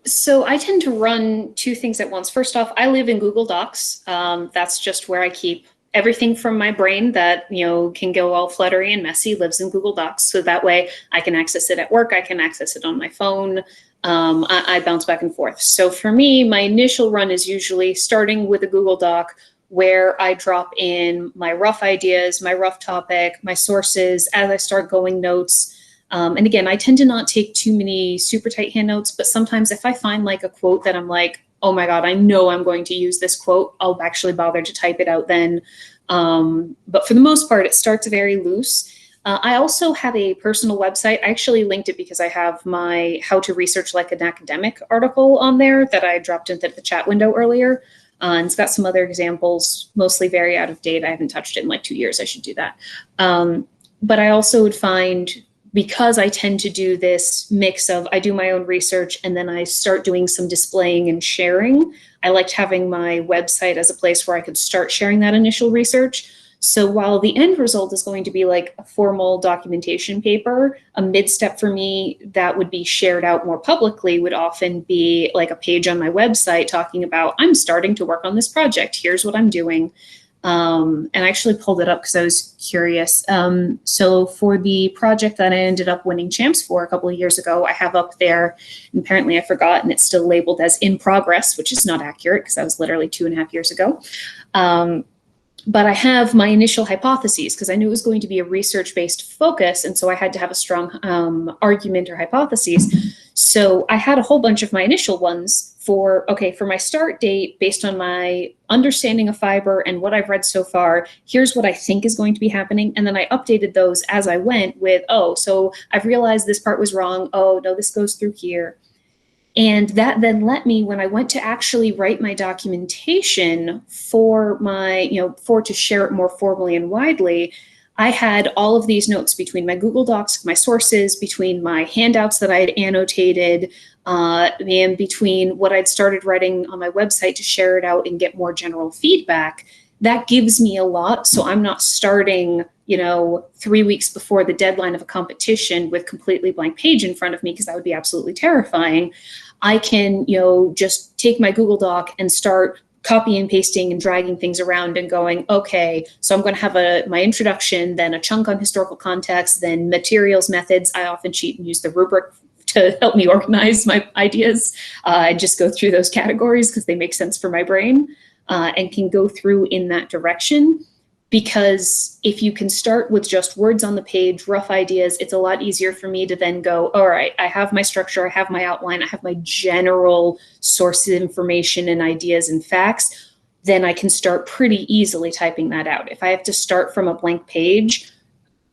So I tend to run two things at once. First off, I live in Google Docs. That's just where I keep everything from my brain that, can go all fluttery and messy lives in Google Docs. So that way I can access it at work. I can access it on my phone. I bounce back and forth. So for me, my initial run is usually starting with a Google Doc where I drop in my rough ideas, my rough topic, my sources as I start going notes. And again, I tend to not take too many super tight hand notes, but sometimes if I find like a quote that I'm like, oh my God, I know I'm going to use this quote, I'll actually bother to type it out then. But for the most part, it starts very loose. I also have a personal website. I actually linked it because I have my How to Research Like an Academic article on there that I dropped into the chat window earlier. And it's got some other examples, mostly very out of date. I haven't touched it in like 2 years. I should do that. But I also would find, because I tend to do this mix of I do my own research and then I start doing some displaying and sharing, I liked having my website as a place where I could start sharing that initial research. So while the end result is going to be like a formal documentation paper, a mid-step for me that would be shared out more publicly would often be like a page on my website talking about, I'm starting to work on this project, here's what I'm doing. And I actually pulled it up because I was curious. So for the project that I ended up winning champs for a couple of years ago, I have up there, and apparently I forgot, and it's still labeled as in progress, which is not accurate because that was literally 2.5 years ago. But I have my initial hypotheses because I knew it was going to be a research-based focus, and so I had to have a strong argument or hypotheses. So I had a whole bunch of my initial ones for my start date, based on my understanding of fiber and what I've read so far, here's what I think is going to be happening. And then I updated those as I went with, so I've realized this part was wrong. Oh, no, this goes through here. And that then let me, when I went to actually write my documentation for my, to share it more formally and widely, I had all of these notes between my Google Docs, my sources, between my handouts that I had annotated, and between what I'd started writing on my website to share it out and get more general feedback. That gives me a lot. So I'm not starting, 3 weeks before the deadline of a competition with completely blank page in front of me, because that would be absolutely terrifying. I can, just take my Google Doc and start copy and pasting and dragging things around and going, okay, so I'm going to have my introduction, then a chunk on historical context, then materials, methods. I often cheat and use the rubric to help me organize my ideas and just go through those categories because they make sense for my brain, and can go through in that direction. Because if you can start with just words on the page, rough ideas, it's a lot easier for me to then go, all right, I have my structure, I have my outline, I have my general sources of information and ideas and facts. Then I can start pretty easily typing that out. If I have to start from a blank page,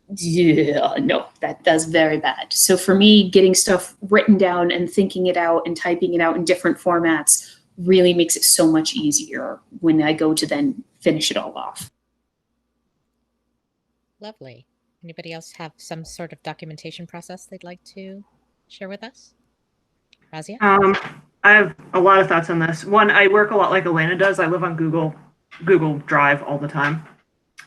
no, that's very bad. So for me, getting stuff written down and thinking it out and typing it out in different formats really makes it so much easier when I go to then finish it all off. Lovely. Anybody else have some sort of documentation process they'd like to share with us? Raziya? I have a lot of thoughts on this. One, I work a lot like Elena does. I live on Google Drive all the time.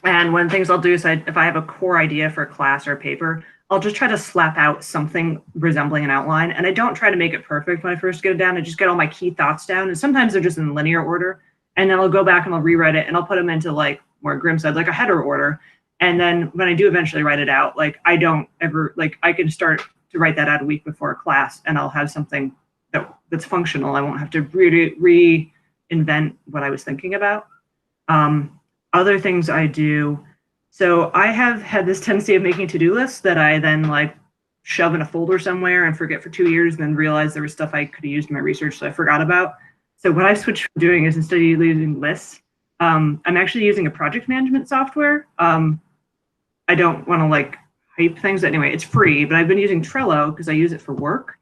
And one of the things I'll do is if I have a core idea for a class or a paper, I'll just try to slap out something resembling an outline. And I don't try to make it perfect when I first get it down. I just get all my key thoughts down. And sometimes they're just in linear order. And then I'll go back and I'll rewrite it and I'll put them into like more Grimm said, like a header order. And then when I do eventually write it out, like I don't ever, like I can start to write that out a week before a class and I'll have something that's functional. I won't have to reinvent what I was thinking about. Other things I do. So I have had this tendency of making to-do lists that I then like shove in a folder somewhere and forget for 2 years, and then realize there was stuff I could have used in my research that I forgot about. So what I've switched from doing is, instead of using lists, I'm actually using a project management software. I don't want to like hype things. Anyway, it's free, but I've been using Trello because I use it for work.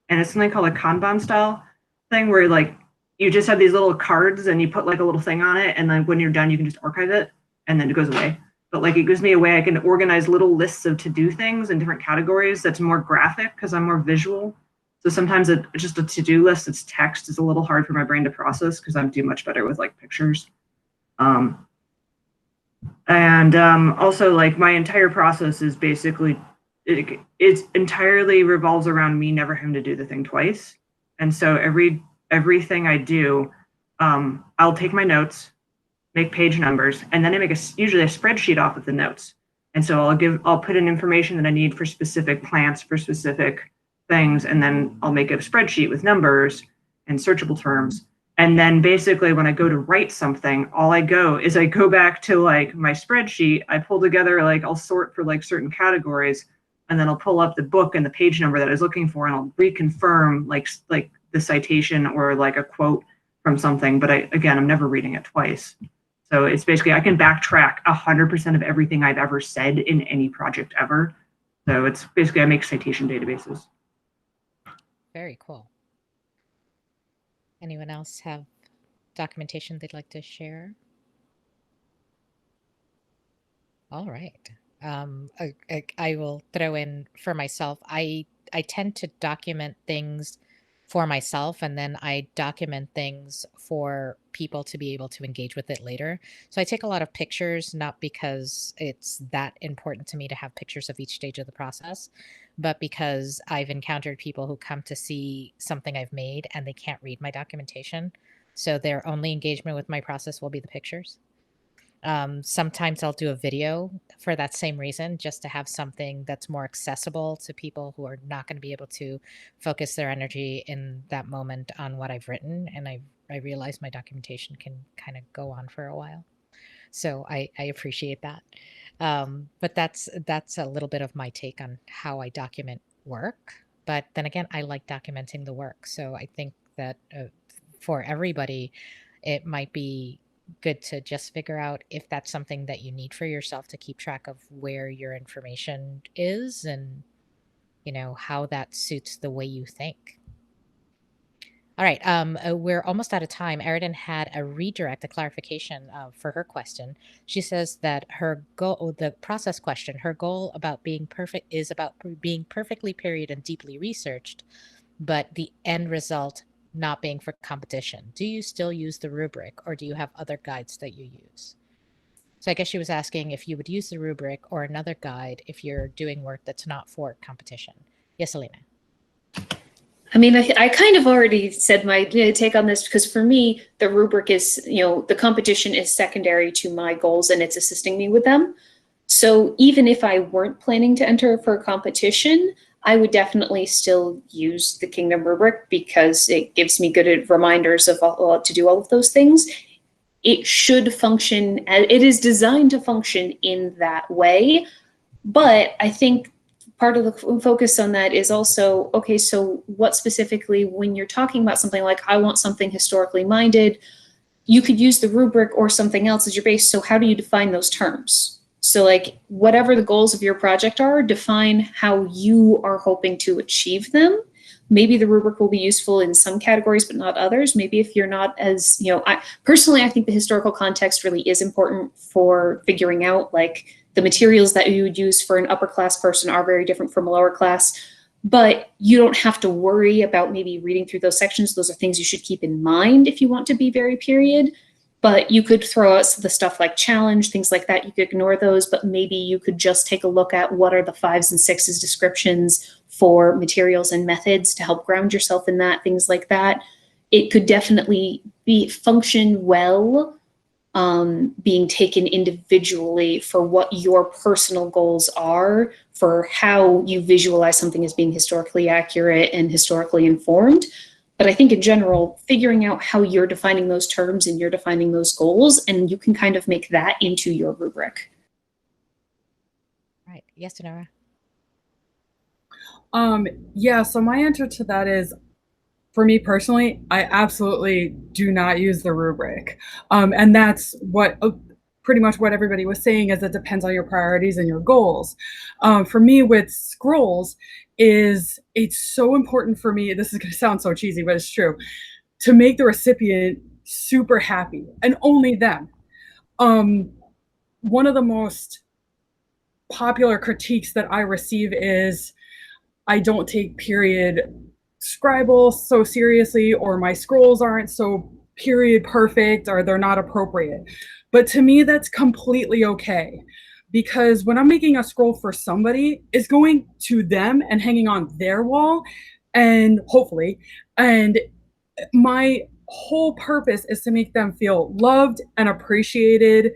And it's something called a Kanban style thing where like you just have these little cards and you put like a little thing on it. And then when you're done, you can just archive it and then it goes away. But like it gives me a way I can organize little lists of to-do things in different categories that's more graphic because I'm more visual. So sometimes just a to-do list that's text is a little hard for my brain to process because I do much better with like pictures. Also like my entire process is basically, it entirely revolves around me never having to do the thing twice. And so everything I do, I'll take my notes, make page numbers, and then I make usually a spreadsheet off of the notes. And so I'll put in information that I need for specific plants, for specific things, and then I'll make a spreadsheet with numbers and searchable terms. And then basically when I go to write something, I go back to like my spreadsheet, I pull together, like I'll sort for like certain categories, and then I'll pull up the book and the page number that I was looking for, and I'll reconfirm like the citation or like a quote from something, but I'm never reading it twice. So it's basically, I can backtrack 100% of everything I've ever said in any project ever. So it's basically, I make citation databases. Very cool. Anyone else have documentation they'd like to share? All right. I will throw in for myself. I tend to document things for myself, and then I document things for people to be able to engage with it later. So I take a lot of pictures, not because it's that important to me to have pictures of each stage of the process, but because I've encountered people who come to see something I've made and they can't read my documentation. So their only engagement with my process will be the pictures. Sometimes I'll do a video for that same reason, just to have something that's more accessible to people who are not going to be able to focus their energy in that moment on what I've written. And I realize my documentation can kind of go on for a while. So I appreciate that. But that's a little bit of my take on how I document work. But then again, I like documenting the work. So I think that for everybody, it might be good to just figure out if that's something that you need for yourself to keep track of where your information is and, how that suits the way you think. All right. We're almost out of time. Eridan had a redirect, a clarification for her question. She says that her goal, the process question, her goal about being perfect is about being perfectly period and deeply researched, but the end result not being for competition. Do you still use the rubric, or do you have other guides that you use? So I guess she was asking if you would use the rubric or another guide if you're doing work that's not for competition. Yes, Elena. I mean, I kind of already said my take on this, because for me, the rubric is, the competition is secondary to my goals and it's assisting me with them. So even if I weren't planning to enter for a competition, I would definitely still use the Kingdom rubric, because it gives me good reminders of to do all of those things. It should function, it is designed to function in that way. But I think part of the focus on that is also, okay, so what specifically, when you're talking about something like, I want something historically minded, you could use the rubric or something else as your base. So how do you define those terms? So like, whatever the goals of your project are, define how you are hoping to achieve them. Maybe the rubric will be useful in some categories, but not others. Maybe if you're not as, I think the historical context really is important for figuring out, like, the materials that you would use for an upper class person are very different from a lower class, but you don't have to worry about maybe reading through those sections. Those are things you should keep in mind if you want to be very period. But you could throw out the stuff like challenge, things like that. You could ignore those, but maybe you could just take a look at what are the 5s and 6s descriptions for materials and methods to help ground yourself in that, things like that. It could definitely function well being taken individually for what your personal goals are, for how you visualize something as being historically accurate and historically informed. But I think in general, figuring out how you're defining those terms and you're defining those goals, and you can kind of make that into your rubric. Right. Yes, Onóra. Yeah, so my answer to that is, for me personally, I absolutely do not use the rubric. And that's what pretty much what everybody was saying, is it depends on your priorities and your goals. For me with scrolls, it's so important for me, this is going to sound so cheesy, but it's true, to make the recipient super happy, and only them. One of the most popular critiques that I receive is, I don't take period scribble so seriously, or my scrolls aren't so period perfect, or they're not appropriate. But to me, that's completely okay, because when I'm making a scroll for somebody, it's going to them and hanging on their wall, and hopefully, and my whole purpose is to make them feel loved and appreciated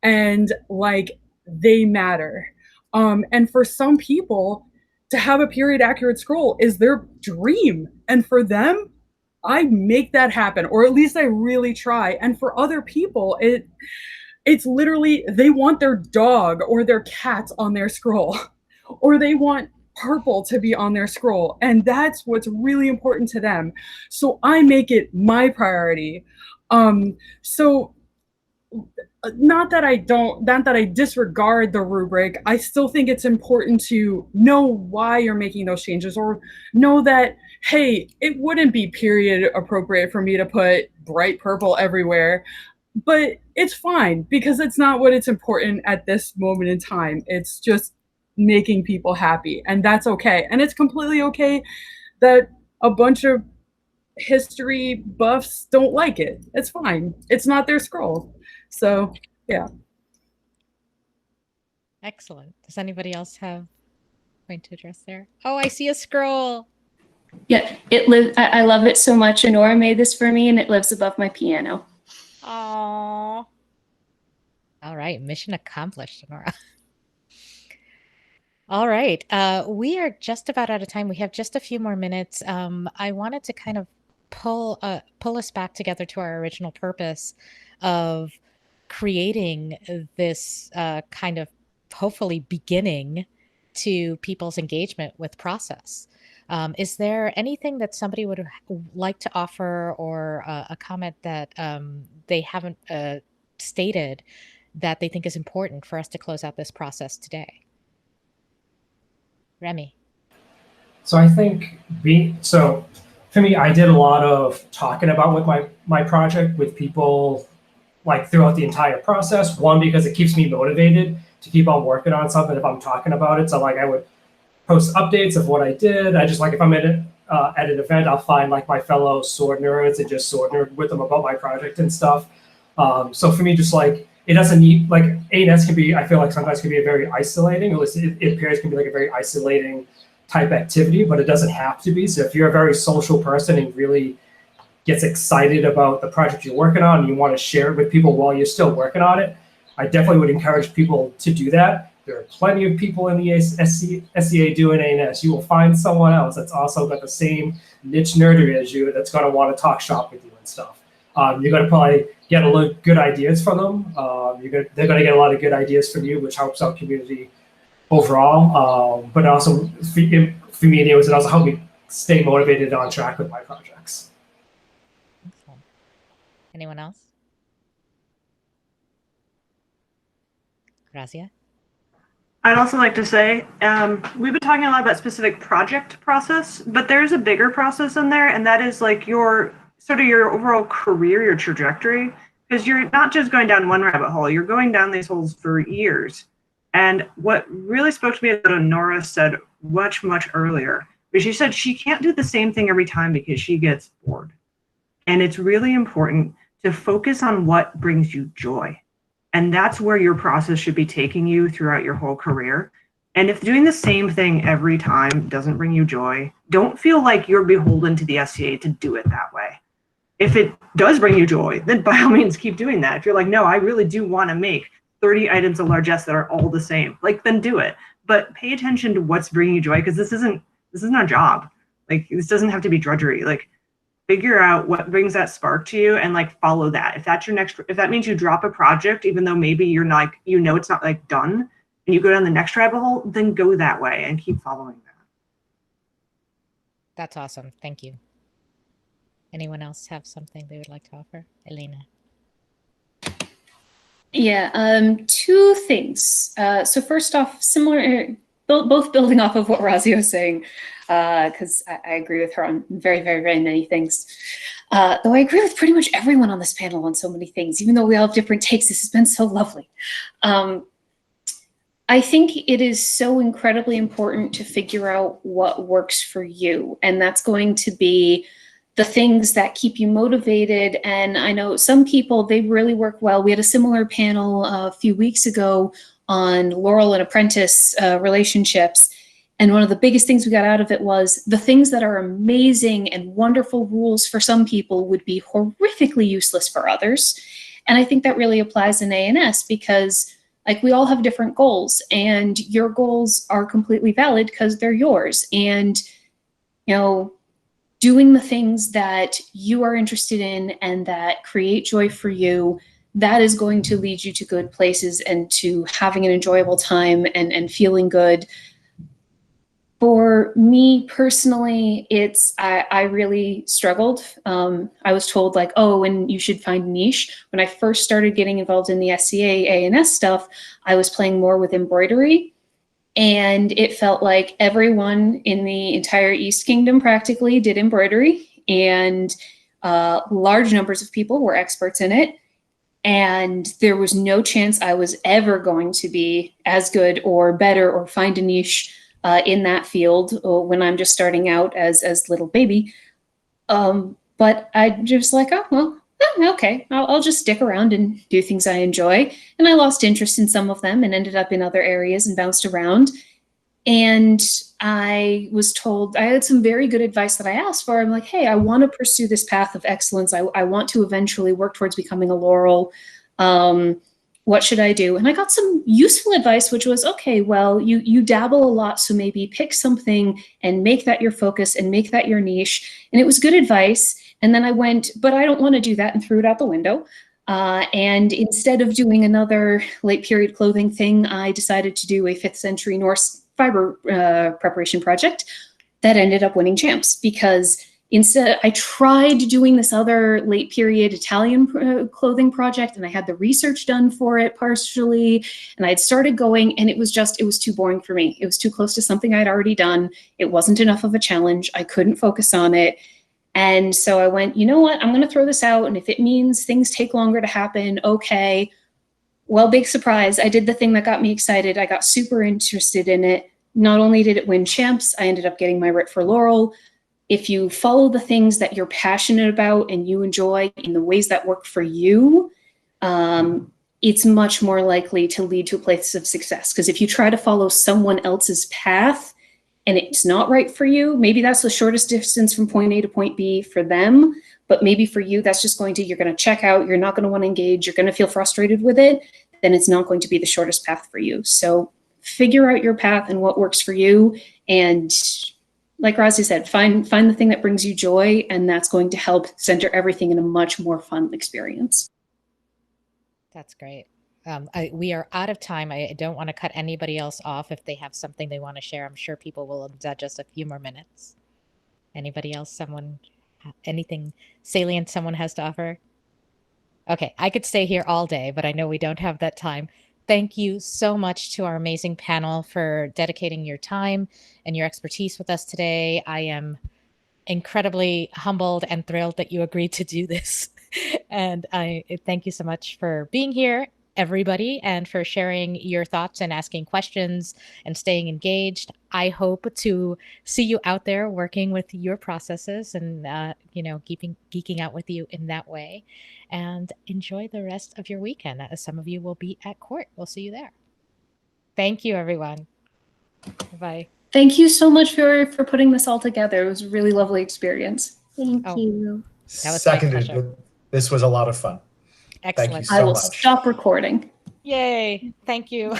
and like they matter. And for some people, to have a period accurate scroll is their dream. And for them, I make that happen, or at least I really try. And for other people, it's literally, they want their dog or their cat on their scroll, or they want purple to be on their scroll, and that's what's really important to them. So I make it my priority. So not that I disregard the rubric. I still think it's important to know why you're making those changes, or know that, hey, it wouldn't be period appropriate for me to put bright purple everywhere, but it's fine because it's not what it's important at this moment in time. It's just making people happy, and that's okay. And it's completely okay that a bunch of history buffs don't like it. It's fine. It's not their scroll. So, yeah. Excellent. Does anybody else have a point to address there? Oh, I see a scroll. Yeah, it lives. I love it so much. Onóra made this for me, and it lives above my piano. Aww. All right, mission accomplished, Onóra. All right, we are just about out of time. We have just a few more minutes. I wanted to kind of pull us back together to our original purpose of creating this kind of hopefully beginning to people's engagement with process. Is there anything that somebody would like to offer, or a comment that they haven't stated that they think is important for us to close out this process today? Remy. So I think for me, I did a lot of talking about with my project with people like throughout the entire process. One, because it keeps me motivated to keep on working on something if I'm talking about it. So like I would post updates of what I did. I just like if I'm at an event, I'll find like my fellow sword nerds and just sword nerd with them about my project and stuff. So for me, just like it doesn't need like A&S can be, I feel like sometimes can be a very isolating, or at least it appears can be like a very isolating type activity, but it doesn't have to be. So if you're a very social person and really gets excited about the project you're working on and you want to share it with people while you're still working on it, I definitely would encourage people to do that. There are plenty of people in the SCA doing A&S. You will find someone else that's also got the same niche nerdery as you that's going to want to talk shop with you and stuff. You're going to probably get a lot of good ideas from them. They're going to get a lot of good ideas from you, which helps our community overall. But also, for me anyways, it also helped me stay motivated and on track with my projects. Excellent. Anyone else? Raziya? I'd also like to say, we've been talking a lot about specific project process, but there's a bigger process in there, and that is like your overall career, your trajectory, because you're not just going down one rabbit hole, you're going down these holes for years. And what really spoke to me is that Onóra said much, much earlier, but she said she can't do the same thing every time because she gets bored. And it's really important to focus on what brings you joy. And that's where your process should be taking you throughout your whole career. And if doing the same thing every time doesn't bring you joy, don't feel like you're beholden to the SCA to do it that way. If it does bring you joy, then by all means keep doing that. If you're like, no, I really do want to make 30 items of largesse that are all the same, like then do it. But pay attention to what's bringing you joy, because this isn't a job. Like this doesn't have to be drudgery. Like figure out what brings that spark to you and like follow that. If that's your next, if that means you drop a project, even though maybe you're not, it's not like done, and you go down the next rabbit hole, then go that way and keep following that. That's awesome. Thank you. Anyone else have something they would like to offer? Elena. Yeah, two things. So first off, similar, both building off of what Raziya was saying, because I agree with her on very, very, very many things. Though I agree with pretty much everyone on this panel on so many things, even though we all have different takes, this has been so lovely. I think it is so incredibly important to figure out what works for you, and that's going to be the things that keep you motivated. And I know some people, they really work well. We had a similar panel a few weeks ago on Laurel and apprentice relationships. And one of the biggest things we got out of it was the things that are amazing and wonderful rules for some people would be horrifically useless for others. And I think that really applies in A&S because like we all have different goals, and your goals are completely valid because they're yours. And, doing the things that you are interested in and that create joy for you, that is going to lead you to good places and to having an enjoyable time and feeling good For me personally, I really struggled. I was told like, oh, and you should find a niche. When I first started getting involved in the SCA, A&S stuff, I was playing more with embroidery. And it felt like everyone in the entire East Kingdom practically did embroidery, and large numbers of people were experts in it. And there was no chance I was ever going to be as good or better or find a niche in that field when I'm just starting out as little baby. But I just like, oh, well, okay, I'll just stick around and do things I enjoy. And I lost interest in some of them and ended up in other areas and bounced around. And I was told, I had some very good advice that I asked for. I'm like, hey, I want to pursue this path of excellence. I want to eventually work towards becoming a laurel. What should I do? And I got some useful advice, which was, okay, well, you dabble a lot, so maybe pick something and make that your focus and make that your niche. And it was good advice. And then I went, but I don't want to do that, and threw it out the window. And instead of doing another late period clothing thing, I decided to do a 5th century Norse fiber preparation project that ended up winning champs, because instead I tried doing this other late period Italian clothing project, and I had the research done for it partially, and I had started going, and it was too boring for me. It was too close to something I'd already done. It wasn't enough of a challenge. I couldn't focus on it. And so I went, you know what, I'm going to throw this out. And if it means things take longer to happen, okay. Well, big surprise. I did the thing that got me excited. I got super interested in it. Not only did it win champs, I ended up getting my writ for laurel. If you follow the things that you're passionate about and you enjoy in the ways that work for you, it's much more likely to lead to a place of success. Because if you try to follow someone else's path and it's not right for you, maybe that's the shortest distance from point A to point B for them, but maybe for you, that's just you're going to check out, you're not going to want to engage, you're going to feel frustrated with it, then it's not going to be the shortest path for you. So figure out your path and what works for you. And like Raziya said, find the thing that brings you joy, and that's going to help center everything in a much more fun experience. That's great. We are out of time. I don't want to cut anybody else off. If they have something they want to share, I'm sure people will indulge us a few more minutes. Anybody else? Anything salient someone has to offer? Okay, I could stay here all day, but I know we don't have that time. Thank you so much to our amazing panel for dedicating your time and your expertise with us today. I am incredibly humbled and thrilled that you agreed to do this. And I thank you so much for being here, everybody, and for sharing your thoughts and asking questions and staying engaged. I hope to see you out there working with your processes and, geeking out with you in that way. And enjoy the rest of your weekend. Some of you will be at court. We'll see you there. Thank you, everyone. Bye. Thank you so much, Fiore, for putting this all together. It was a really lovely experience. Thank you. That was my Seconded. pleasure. This was a lot of fun. Excellent. Thank you so I will much. stop recording. Yay. Thank you.